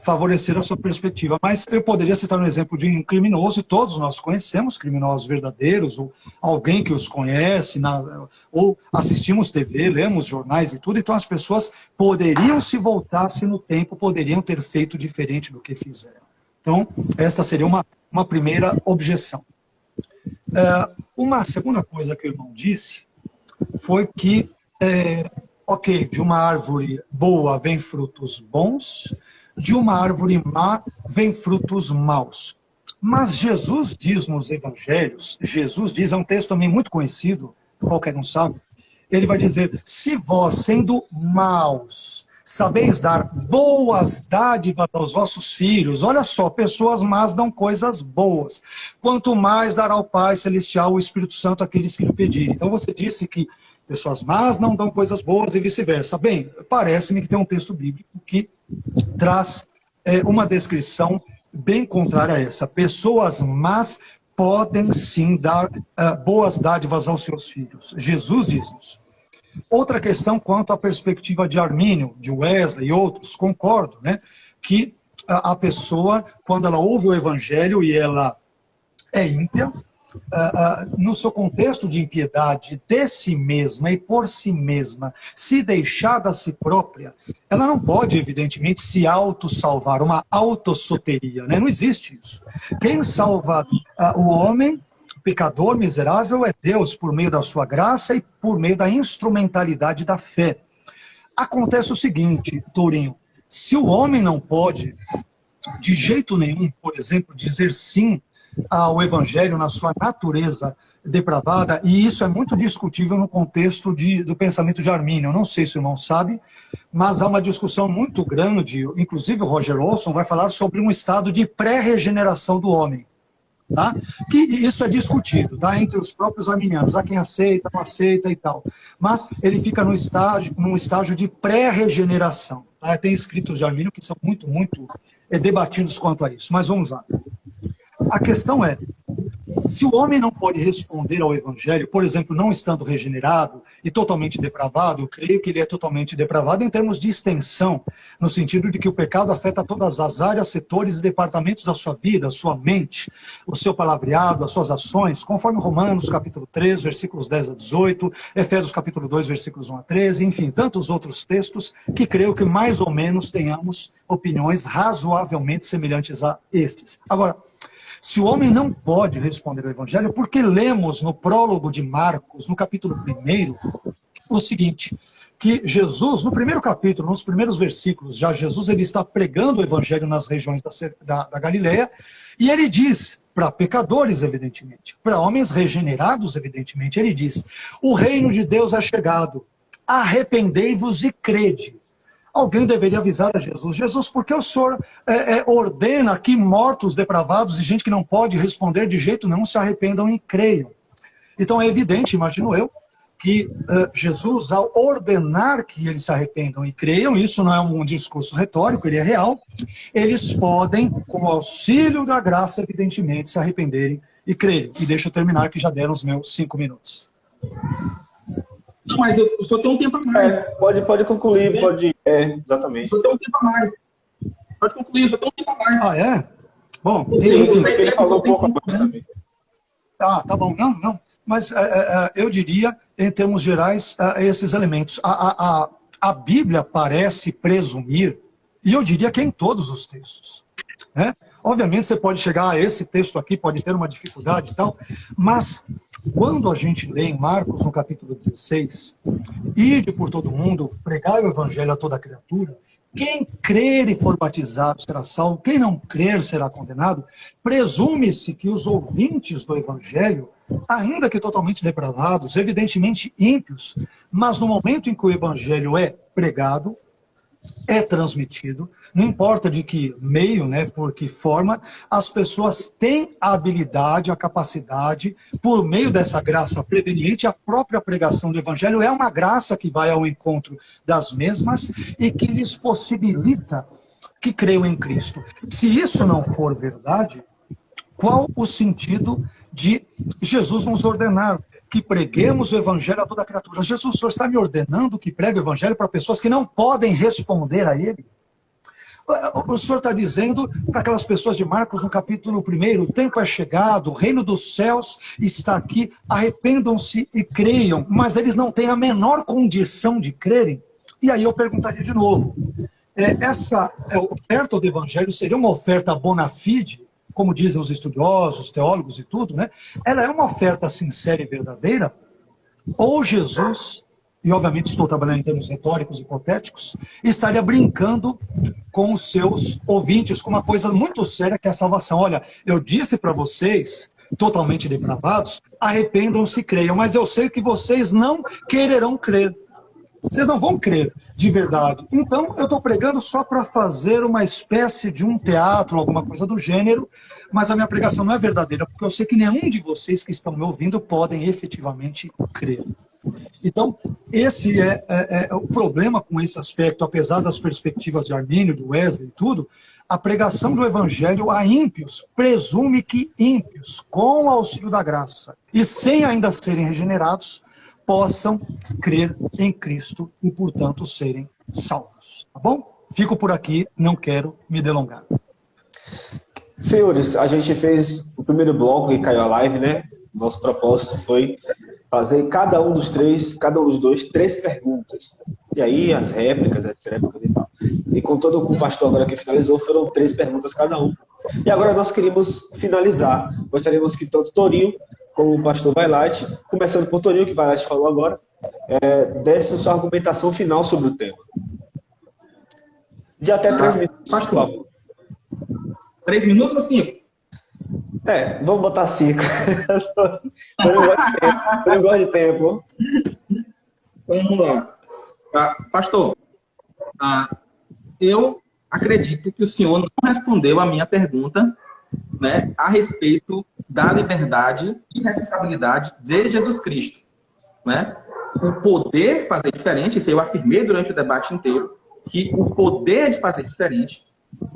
Speaker 2: favorecer a sua perspectiva. Mas eu poderia citar um exemplo de um criminoso, e todos nós conhecemos criminosos verdadeiros, ou alguém que os conhece, ou assistimos TV, lemos jornais e tudo, então as pessoas poderiam, se voltasse no tempo, poderiam ter feito diferente do que fizeram. Então, esta seria uma primeira objeção. Uma segunda coisa que o irmão disse foi que, ok, de uma árvore boa vem frutos bons, de uma árvore má vem frutos maus. Mas Jesus diz nos evangelhos, Jesus diz, é um texto também muito conhecido, qualquer um sabe, ele vai dizer, se vós, sendo maus, sabeis dar boas dádivas aos vossos filhos. Olha só, pessoas más dão coisas boas. Quanto mais dará o Pai Celestial o Espírito Santo àqueles que lhe pedirem. Então você disse que pessoas más não dão coisas boas e vice-versa. Bem, parece-me que tem um texto bíblico que traz uma descrição bem contrária a essa. Pessoas más podem sim dar boas dádivas aos seus filhos. Jesus diz isso. Outra questão quanto à perspectiva de Armínio, de Wesley e outros, concordo, né, que a pessoa, quando ela ouve o evangelho e ela é ímpia, no seu contexto de impiedade de si mesma e por si mesma, se deixar da si própria, ela não pode, evidentemente, se auto-salvar, uma autossoteria, né? Não existe isso. Quem salva o homem pecador, miserável, é Deus, por meio da sua graça e por meio da instrumentalidade da fé. Acontece o seguinte, Tourinho, se o homem não pode, de jeito nenhum, por exemplo, dizer sim ao evangelho na sua natureza depravada, e isso é muito discutível no contexto do pensamento de Armínio, eu não sei se o irmão sabe, mas há uma discussão muito grande, inclusive o Roger Olson vai falar sobre um estado de pré-regeneração do homem. Tá? Que isso é discutido, tá? Entre os próprios arminianos, há quem aceita, não aceita e tal, mas ele fica num estágio de pré-regeneração, tá? Tem escritos de Armínio que são muito debatidos quanto a isso, mas vamos lá. A questão é, se o homem não pode responder ao evangelho, por exemplo, não estando regenerado e totalmente depravado, eu creio que ele é totalmente depravado em termos de extensão, no sentido de que o pecado afeta todas as áreas, setores e departamentos da sua vida, a sua mente, o seu palavreado, as suas ações, conforme Romanos capítulo 3, versículos 10 a 18, Efésios capítulo 2, versículos 1 a 13, enfim, tantos outros textos que creio que mais ou menos tenhamos opiniões razoavelmente semelhantes a estes. Agora, se o homem não pode responder ao evangelho, porque lemos no prólogo de Marcos, no capítulo 1, o seguinte, que Jesus, no primeiro capítulo, nos primeiros versículos, já Jesus ele está pregando o evangelho nas regiões da Galileia, e ele diz, para pecadores, evidentemente, para homens regenerados, evidentemente, ele diz, o reino de Deus é chegado, arrependei-vos e crede. Alguém deveria avisar a Jesus, Jesus, por que o Senhor ordena que mortos, depravados e gente que não pode responder de jeito nenhum se arrependam e creiam? Então é evidente, imagino eu, que Jesus, ao ordenar que eles se arrependam e creiam, isso não é um discurso retórico, ele é real, eles podem, com o auxílio da graça, evidentemente, se arrependerem e crerem. E deixa eu terminar, que já deram os meus 5 minutos.
Speaker 3: Não, mas eu só tenho um tempo a mais.
Speaker 1: Pode concluir, pode. Exatamente.
Speaker 3: Só tenho um tempo a mais. Pode concluir, só tenho um tempo a mais.
Speaker 2: Ah, é? Bom,
Speaker 1: Sim,
Speaker 2: enfim.
Speaker 1: ele falou um pouco a mais também.
Speaker 2: Tá bom, não. Mas eu diria, em termos gerais, esses elementos. A Bíblia parece presumir, e eu diria que é em todos os textos, né? Obviamente você pode chegar a esse texto aqui, pode ter uma dificuldade e tal, mas quando a gente lê em Marcos, no capítulo 16, ide por todo mundo, pregai o evangelho a toda criatura, quem crer e for batizado será salvo, quem não crer será condenado, presume-se que os ouvintes do evangelho ainda que totalmente depravados, evidentemente ímpios, mas no momento em que o evangelho é pregado, é transmitido, não importa de que meio, né, por que forma, as pessoas têm a habilidade, a capacidade, por meio dessa graça preveniente, a própria pregação do evangelho é uma graça que vai ao encontro das mesmas e que lhes possibilita que creiam em Cristo. Se isso não for verdade, qual o sentido de Jesus nos ordenar que preguemos o evangelho a toda criatura? Jesus, o Senhor está me ordenando que pregue o evangelho para pessoas que não podem responder a ele? O Senhor está dizendo para aquelas pessoas de Marcos no capítulo 1, o tempo é chegado, o reino dos céus está aqui, arrependam-se e creiam, mas eles não têm a menor condição de crerem. E aí eu perguntaria de novo, essa oferta do evangelho seria uma oferta bona fide, como dizem os estudiosos, teólogos e tudo, né? Ela é uma oferta sincera e verdadeira? Ou Jesus, e obviamente estou trabalhando em termos retóricos e hipotéticos, estaria brincando com os seus ouvintes com uma coisa muito séria que é a salvação. Olha, eu disse para vocês, totalmente depravados, arrependam-se e creiam, mas eu sei que vocês não quererão crer. Vocês não vão crer de verdade. Então, eu estou pregando só para fazer uma espécie de um teatro, alguma coisa do gênero, mas a minha pregação não é verdadeira, porque eu sei que nenhum de vocês que estão me ouvindo podem efetivamente crer. Então, esse é o problema com esse aspecto, apesar das perspectivas de Armínio, de Wesley e tudo, a pregação do evangelho a ímpios presume que ímpios, com o auxílio da graça, e sem ainda serem regenerados, possam crer em Cristo e, portanto, serem salvos. Tá bom? Fico por aqui, não quero me delongar.
Speaker 1: Senhores, a gente fez o primeiro bloco e caiu a live, né? Nosso propósito foi fazer cada um dos dois, 3 perguntas. E aí as réplicas, etc. e tal. E com todo o pastor agora que finalizou, foram 3 perguntas cada um. E agora nós queríamos finalizar. Gostaríamos que tanto Torinho como o pastor Vailate, começando por Torinho, que o Vailate falou agora, desse sua argumentação final sobre o tema. De até 3 minutos, por favor.
Speaker 3: 3 minutos ou 5?
Speaker 1: Vamos botar 5. Eu não gosto de tempo.
Speaker 3: Vamos lá. Pastor, eu acredito que o senhor não respondeu a minha pergunta, né, a respeito da liberdade e responsabilidade de Jesus Cristo, né? O poder fazer diferente, isso eu afirmei durante o debate inteiro, que o poder de fazer diferente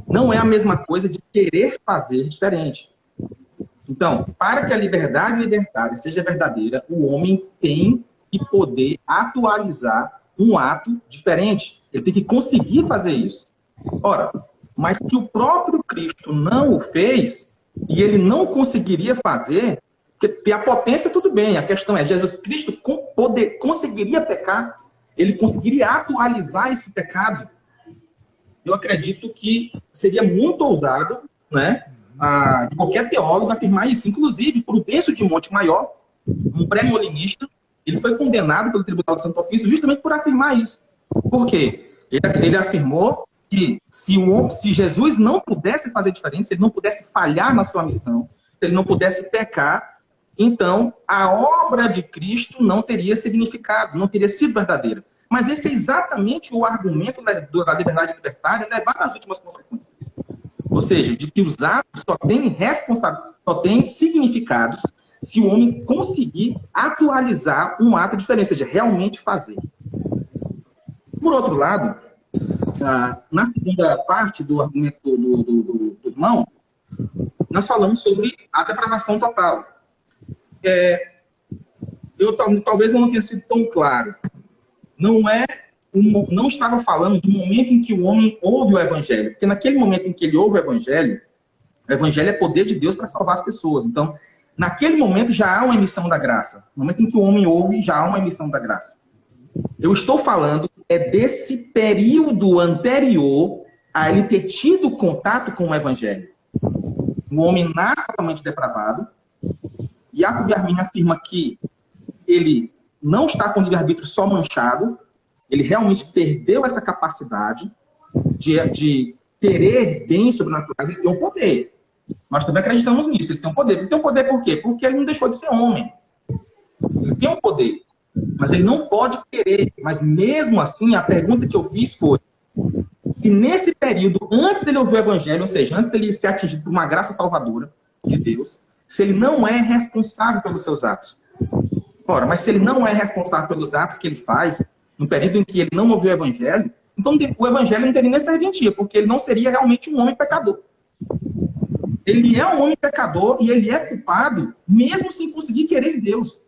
Speaker 3: não é a mesma coisa de querer fazer diferente. Então, para que a liberdade libertária seja verdadeira, o homem tem que poder atualizar um ato diferente. Ele tem que conseguir fazer isso. Ora, mas se o próprio Cristo não o fez, e ele não conseguiria fazer, porque a potência tudo bem, a questão é, Jesus Cristo conseguiria pecar, ele conseguiria atualizar esse pecado. Eu acredito que seria muito ousado, né, de qualquer teólogo afirmar isso. Inclusive, Prudêncio de Montemayor, um pré-molinista, ele foi condenado pelo Tribunal de Santo Ofício justamente por afirmar isso. Por quê? Ele afirmou que se Jesus não pudesse fazer diferente, se ele não pudesse falhar na sua missão, se ele não pudesse pecar, então a obra de Cristo não teria significado, não teria sido verdadeira. Mas esse é exatamente o argumento da liberdade libertária levado às últimas consequências. Ou seja, de que os atos só têm significados se o homem conseguir atualizar um ato diferente, ou seja, realmente fazer. Por outro lado, na segunda parte do argumento do irmão, nós falamos sobre a depravação total. Talvez eu não tenha sido tão claro. Não estava falando do momento em que o homem ouve o evangelho, porque naquele momento em que ele ouve o evangelho é poder de Deus para salvar as pessoas. Então, naquele momento já há uma emissão da graça. No momento em que o homem ouve, já há uma emissão da graça. Eu estou falando desse período anterior a ele ter tido contato com o evangelho. O homem nasce totalmente depravado, e Jacob Armínio afirma que ele não está com o livre-arbítrio só manchado, ele realmente perdeu essa capacidade de querer bens sobrenaturais, ele tem um poder. Nós também acreditamos nisso, ele tem um poder. Ele tem um poder por quê? Porque ele não deixou de ser homem. Ele tem o poder, mas ele não pode querer. Mas mesmo assim, a pergunta que eu fiz foi se nesse período, antes dele ouvir o evangelho, ou seja, antes dele ser atingido por uma graça salvadora de Deus, se ele não é responsável pelos seus atos. Ora, mas se ele não é responsável pelos atos que ele faz, no período em que ele não ouviu o evangelho, então o evangelho não teria nem serventia, porque ele não seria realmente um homem pecador. Ele é um homem pecador e ele é culpado, mesmo sem conseguir querer Deus.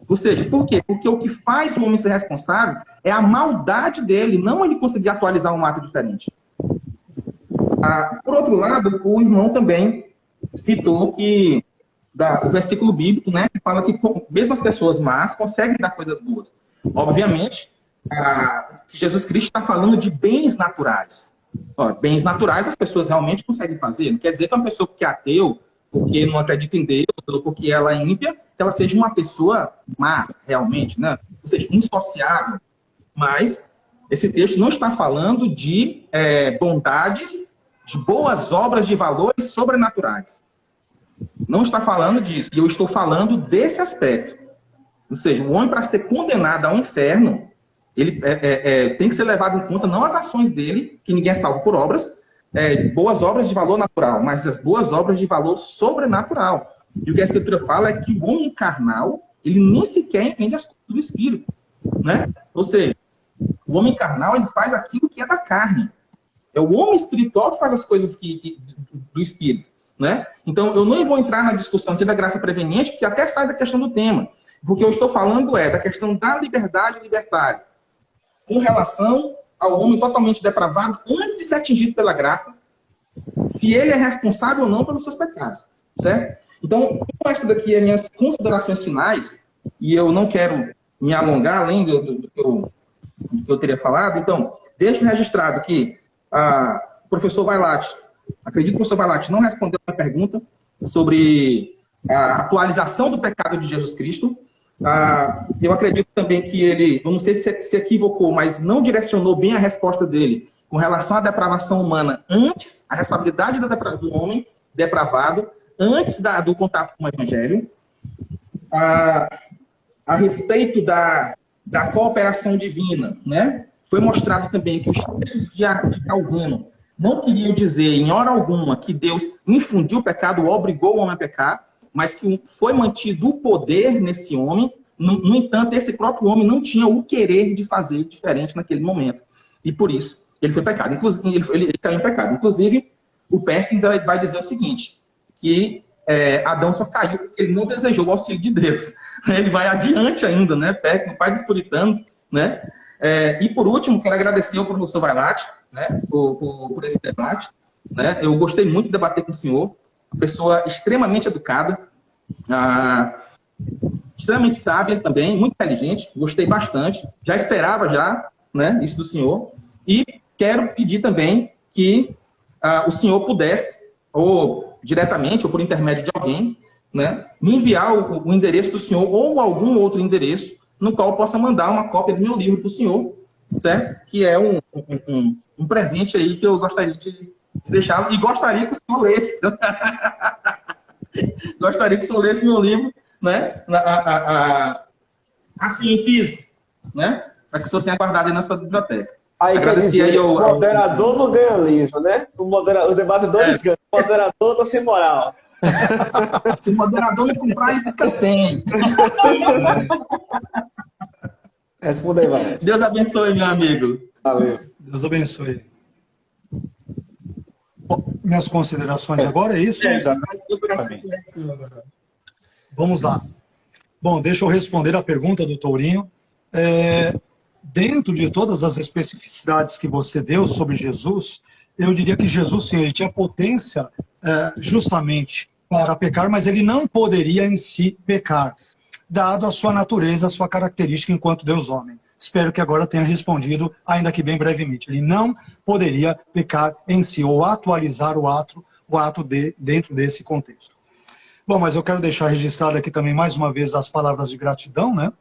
Speaker 3: Ou seja, por quê? Porque o que faz o homem ser responsável é a maldade dele, não ele conseguir atualizar um ato diferente. Por outro lado, o irmão também citou que o versículo bíblico, né, que fala que mesmo as pessoas más conseguem dar coisas boas. Obviamente, que Jesus Cristo está falando de bens naturais. Ora, bens naturais as pessoas realmente conseguem fazer. Não quer dizer que uma pessoa que é ateu, porque não acredita em Deus, ou porque ela é ímpia, que ela seja uma pessoa má, realmente, né? Ou seja, insociável. Mas esse texto não está falando de bondades, de boas obras de valores sobrenaturais. Não está falando disso. E eu estou falando desse aspecto. Ou seja, o homem, para ser condenado ao inferno, ele tem que ser levado em conta não as ações dele, que ninguém é salvo por obras, boas obras de valor natural, mas as boas obras de valor sobrenatural. E o que a Escritura fala é que o homem carnal, ele nem sequer entende as coisas do Espírito. Né? Ou seja, o homem carnal, ele faz aquilo que é da carne. É o homem espiritual que faz as coisas do Espírito. Né? Então, eu não vou entrar na discussão aqui da graça preveniente, porque até sai da questão do tema. Porque eu estou falando da questão da liberdade libertária, com relação ao homem totalmente depravado, antes de ser atingido pela graça, se ele é responsável ou não pelos seus pecados. Certo? Então, com essa daqui as minhas considerações finais, e eu não quero me alongar além do que eu teria falado, então, deixo registrado que o professor Vailate, acredito que o professor Vailate não respondeu a pergunta sobre a atualização do pecado de Jesus Cristo. Eu acredito também que ele, eu não sei se equivocou, mas não direcionou bem a resposta dele com relação à depravação humana antes, a responsabilidade do homem depravado, antes do contato com o Evangelho. A respeito da cooperação divina, né? Foi mostrado também que os textos de Calvino não queriam dizer, em hora alguma, que Deus infundiu o pecado, obrigou o homem a pecar, mas que foi mantido o poder nesse homem. No entanto, esse próprio homem não tinha o querer de fazer diferente naquele momento. E por isso, ele foi pecado. Inclusive, ele caiu em pecado. Inclusive, o Perkins vai dizer o seguinte, que Adão só caiu porque ele não desejou o auxílio de Deus. Ele vai adiante ainda, né? Perkins, pai dos puritanos, né? E por último, quero agradecer ao professor Vailate, né? por esse debate. Né? Eu gostei muito de debater com o senhor. Uma pessoa extremamente educada, extremamente sábia também, muito inteligente, gostei bastante, já esperava né, isso do senhor, e quero pedir também que o senhor pudesse, ou diretamente, ou por intermédio de alguém, né, me enviar o endereço do senhor, ou algum outro endereço, no qual eu possa mandar uma cópia do meu livro para o senhor, certo? Que é um presente aí que eu gostaria de deixar, e gostaria que o senhor lesse. Gostaria que o senhor lesse meu livro, né? Assim, em físico, né? Para que o senhor tenha guardado aí na sua biblioteca.
Speaker 1: Aí quer dizer, o moderador não ganha livro, né? Os debatedores ganham. O moderador tá sem moral.
Speaker 3: Se o moderador não comprar, ele fica sem.
Speaker 1: Responda aí, Vailate.
Speaker 3: Deus abençoe, meu amigo.
Speaker 1: Valeu.
Speaker 2: Deus abençoe. Bom, minhas considerações agora é isso?
Speaker 3: Exatamente.
Speaker 2: Vamos lá. Bom, deixa eu responder a pergunta do Tourinho. Dentro de todas as especificidades que você deu sobre Jesus, eu diria que Jesus, sim, ele tinha potência justamente para pecar, mas ele não poderia em si pecar, dado a sua natureza, a sua característica enquanto Deus homem. Espero que agora tenha respondido, ainda que bem brevemente. Ele não poderia pecar em si, ou atualizar o ato dentro desse contexto. Bom, mas eu quero deixar registrado aqui também mais uma vez as palavras de gratidão, né?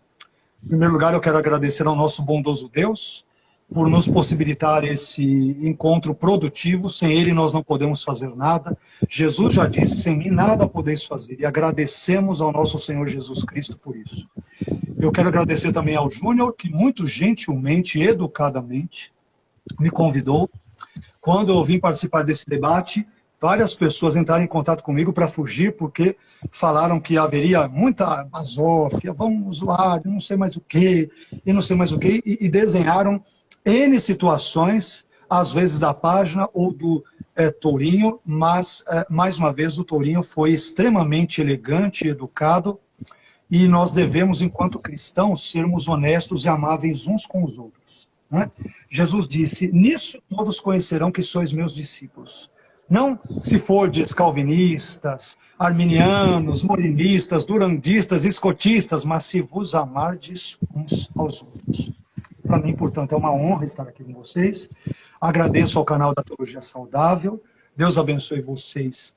Speaker 2: Em primeiro lugar, eu quero agradecer ao nosso bondoso Deus por nos possibilitar esse encontro produtivo. Sem ele nós não podemos fazer nada. Jesus já disse, sem mim nada podeis fazer. E agradecemos ao nosso Senhor Jesus Cristo por isso. Eu quero agradecer também ao Júnior, que muito gentilmente, educadamente, me convidou. Quando eu vim participar desse debate, várias pessoas entraram em contato comigo para fugir, porque falaram que haveria muita basófia, vamos zoar, não sei mais o quê, e não sei mais o quê, e desenharam N situações, às vezes da página ou do Tourinho, mas, mais uma vez, o Tourinho foi extremamente elegante e educado, e nós devemos, enquanto cristãos, sermos honestos e amáveis uns com os outros, né? Jesus disse, nisso todos conhecerão que sois meus discípulos. Não se fordes calvinistas, arminianos, molinistas, durandistas, escotistas, mas se vos amardes uns aos outros. Para mim, portanto, é uma honra estar aqui com vocês. Agradeço ao canal da Teologia Saudável. Deus abençoe vocês.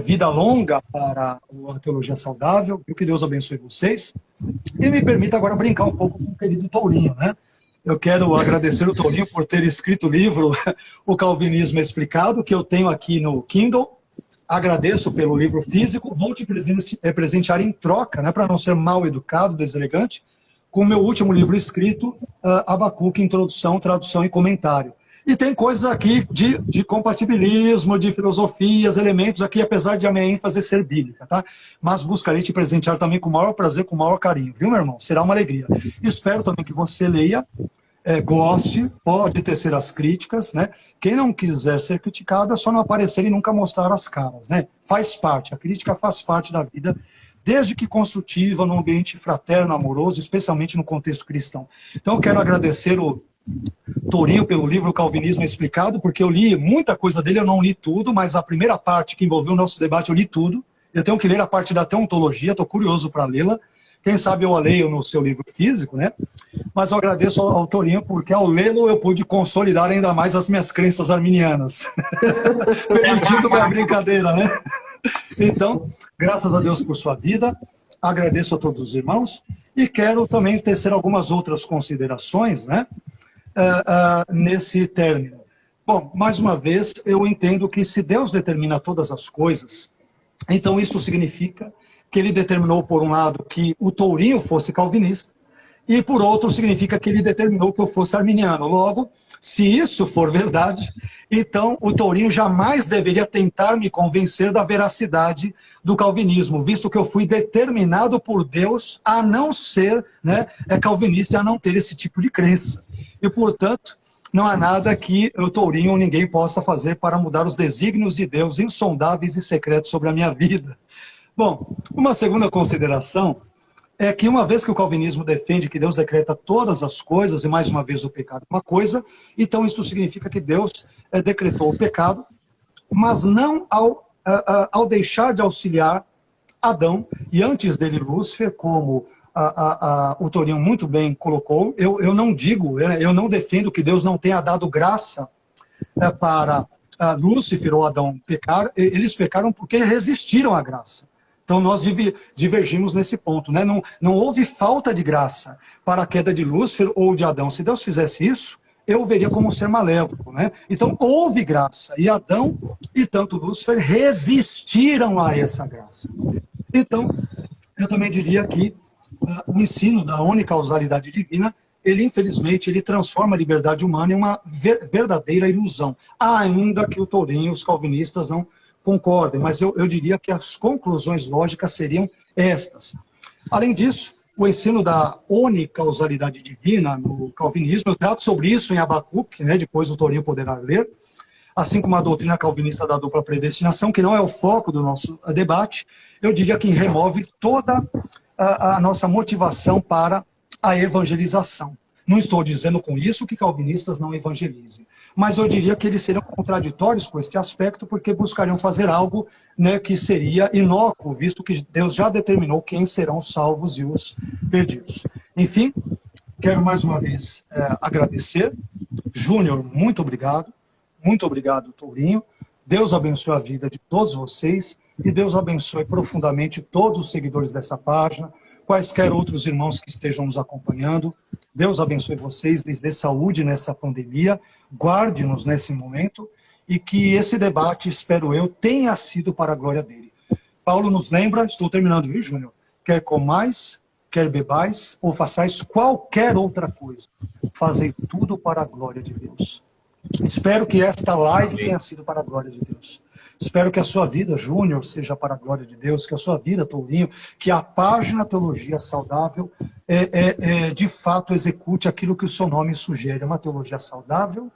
Speaker 2: Vida longa para a Teologia Saudável. E que Deus abençoe vocês. E me permita agora brincar um pouco com o querido Tourinho, né? Eu quero agradecer o Tourinho por ter escrito o livro O Calvinismo Explicado, que eu tenho aqui no Kindle. Agradeço pelo livro físico. Vou te presentear em troca, né, para não ser mal educado, deselegante, com o meu último livro escrito, Abacuque, Introdução, Tradução e Comentário. E tem coisas aqui de compatibilismo, de filosofias, elementos aqui, apesar de a minha ênfase ser bíblica, tá? Mas buscarei te presentear também com o maior prazer, com o maior carinho, viu, meu irmão? Será uma alegria. Espero também que você leia, goste, pode tecer as críticas, né? Quem não quiser ser criticado é só não aparecer e nunca mostrar as caras, né? Faz parte, a crítica faz parte da vida, desde que construtiva, num ambiente fraterno, amoroso, especialmente no contexto cristão. Então eu quero agradecer o Tourinho pelo livro Calvinismo Explicado, porque eu li muita coisa dele, eu não li tudo, mas a primeira parte que envolveu o nosso debate eu li tudo. Eu tenho que ler a parte da teontologia, estou curioso para lê-la. Quem sabe eu a leio no seu livro físico, né? Mas eu agradeço ao Tourinho, porque ao lê-lo eu pude consolidar ainda mais as minhas crenças arminianas. Permitindo minha brincadeira, né? Então, graças a Deus por sua vida, agradeço a todos os irmãos e quero também tecer algumas outras considerações, né? Nesse término. Bom, mais uma vez, eu entendo que se Deus determina todas as coisas, então isso significa que ele determinou, por um lado, que o Tourinho fosse calvinista, e por outro significa que ele determinou que eu fosse arminiano. Logo, se isso for verdade, então o Tourinho jamais deveria tentar me convencer da veracidade do calvinismo, visto que eu fui determinado por Deus a não ser, né, calvinista e a não ter esse tipo de crença. E, portanto, não há nada que o Tourinho ou ninguém possa fazer para mudar os desígnios de Deus insondáveis e secretos sobre a minha vida. Bom, uma segunda consideração é que uma vez que o calvinismo defende que Deus decreta todas as coisas, e mais uma vez o pecado é uma coisa, então isso significa que Deus decretou o pecado, mas não ao deixar de auxiliar Adão, e antes dele Lúcifer, como o Tourinho muito bem colocou, eu não digo, eu não defendo que Deus não tenha dado graça para Lúcifer ou Adão pecar, eles pecaram porque resistiram à graça. Então nós divergimos nesse ponto, né? Não houve falta de graça para a queda de Lúcifer ou de Adão. Se Deus fizesse isso, eu o veria como um ser malévolo, né? Então houve graça, e Adão e tanto Lúcifer resistiram a essa graça. Então, eu também diria que o ensino da unicausalidade divina, ele infelizmente ele transforma a liberdade humana em uma verdadeira ilusão, ainda que o Tourinho e os calvinistas não concordem, mas eu diria que as conclusões lógicas seriam estas. Além disso, o ensino da unicausalidade divina no calvinismo, eu trato sobre isso em Abacuque, né, depois o Tourinho poderá ler, assim como a doutrina calvinista da dupla predestinação, que não é o foco do nosso debate, eu diria que remove toda a nossa motivação para a evangelização. Não estou dizendo com isso que calvinistas não evangelizem, mas eu diria que eles seriam contraditórios com este aspecto, porque buscariam fazer algo, né, que seria inócuo, visto que Deus já determinou quem serão salvos e os perdidos. Enfim, quero mais uma vez agradecer. Júnior, muito obrigado. Muito obrigado, Tourinho. Deus abençoe a vida de todos vocês. E Deus abençoe profundamente todos os seguidores dessa página, quaisquer outros irmãos que estejam nos acompanhando. Deus abençoe vocês, lhes dê saúde nessa pandemia, guarde-nos nesse momento, e que esse debate, espero eu, tenha sido para a glória dele. Paulo nos lembra, estou terminando, viu, Júnior? Quer comais, quer bebais, ou façais qualquer outra coisa, fazei tudo para a glória de Deus. Espero que esta live tenha sido para a glória de Deus. Espero que a sua vida, Júnior, seja para a glória de Deus, que a sua vida, Tourinho, que a página Teologia Saudável de fato execute aquilo que o seu nome sugere, uma teologia saudável,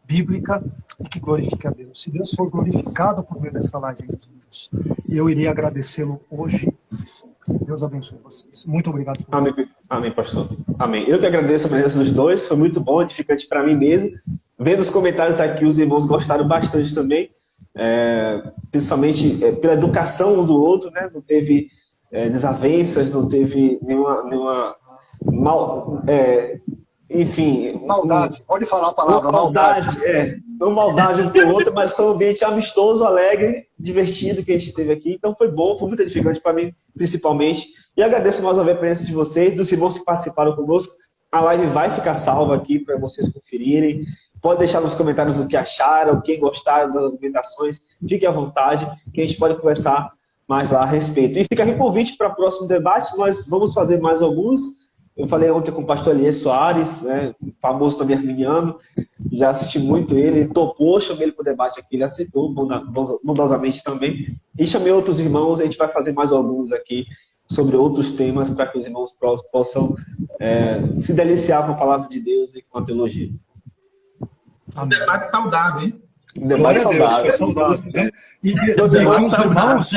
Speaker 2: bíblica e que glorifique a Deus. Se Deus for glorificado por meio dessa live, meus irmãos, eu irei agradecê-lo hoje e sempre. Deus abençoe vocês. Muito obrigado.
Speaker 1: Amém, amém, pastor. Amém. Eu que agradeço a presença dos dois, foi muito bom, edificante para mim mesmo. Vendo os comentários aqui, os irmãos gostaram bastante também, principalmente pela educação um do outro, né? Não teve desavenças, não teve nenhuma enfim...
Speaker 2: Maldade, pode falar a palavra maldade.
Speaker 1: Não maldade um pelo outro, mas foi um ambiente amistoso, alegre, divertido que a gente teve aqui. Então foi bom, foi muito edificante para mim, principalmente. E agradeço mais uma vez a presença de vocês, dos irmãos que participaram conosco. A live vai ficar salva aqui para vocês conferirem. Pode deixar nos comentários o que acharam, quem gostaram das argumentações. Fiquem à vontade, que a gente pode conversar mais lá a respeito. E fica aqui o convite para o próximo debate. Nós vamos fazer mais alguns. Eu falei ontem com o pastor Elias Soares, né, famoso também arminiano. Já assisti muito ele, topou, chamei ele para o debate aqui, ele aceitou bondosamente também. E chamei outros irmãos, a gente vai fazer mais alguns aqui sobre outros temas para que os irmãos possam se deliciar com a palavra de Deus e com a teologia.
Speaker 3: Um debate saudável, hein?
Speaker 1: Um debate
Speaker 2: saudável, né? E que os irmãos,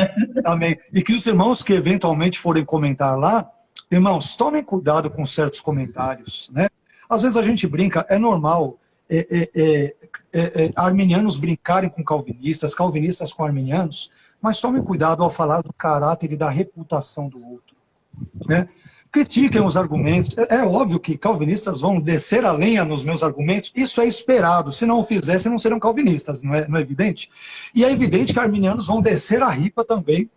Speaker 2: amém, e que os irmãos que eventualmente forem comentar lá, irmãos, tomem cuidado com certos comentários, né? Às vezes a gente brinca, é normal arminianos brincarem com calvinistas, calvinistas com arminianos, mas tomem cuidado ao falar do caráter e da reputação do outro, né? Critiquem os argumentos. É óbvio que calvinistas vão descer a lenha nos meus argumentos, isso é esperado. Se não o fizessem, não seriam calvinistas, não é evidente? E é evidente que arminianos vão descer a ripa também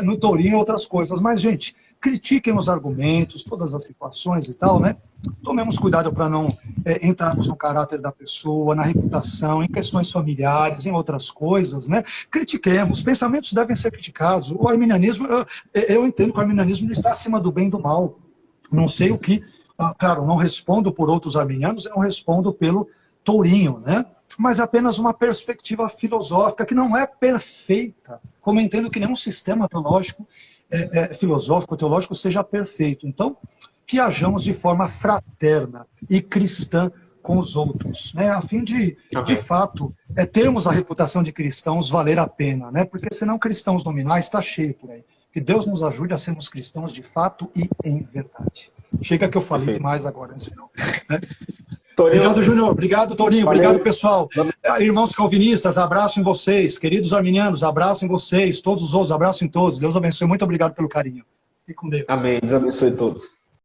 Speaker 2: no Tourinho e outras coisas. Mas, gente, critiquem os argumentos, todas as situações e tal, né? Tomemos cuidado para não entrarmos no caráter da pessoa, na reputação, em questões familiares, em outras coisas, né? Critiquemos, pensamentos devem ser criticados. O arminianismo, eu entendo que o arminianismo não está acima do bem e do mal. Não sei o que, claro, não respondo por outros arminianos, eu não respondo pelo Tourinho, né? Mas apenas uma perspectiva filosófica que não é perfeita, como eu entendo que nenhum sistema teológico filosófico, teológico seja perfeito. Então, que hajamos de forma fraterna e cristã com os outros, né? A fim de fato, termos a reputação de cristãos valer a pena, né? Porque senão cristãos nominais está cheio por aí. Que Deus nos ajude a sermos cristãos de fato e em verdade. Chega que eu falei demais agora nesse final, né? Obrigado, Júnior. Obrigado, Tourinho. Valeu. Obrigado, pessoal. Irmãos calvinistas, abraço em vocês. Queridos arminianos, abraço em vocês. Todos os outros, abraço em todos. Deus abençoe. Muito obrigado pelo carinho. Fique com Deus.
Speaker 1: Amém. Deus abençoe todos.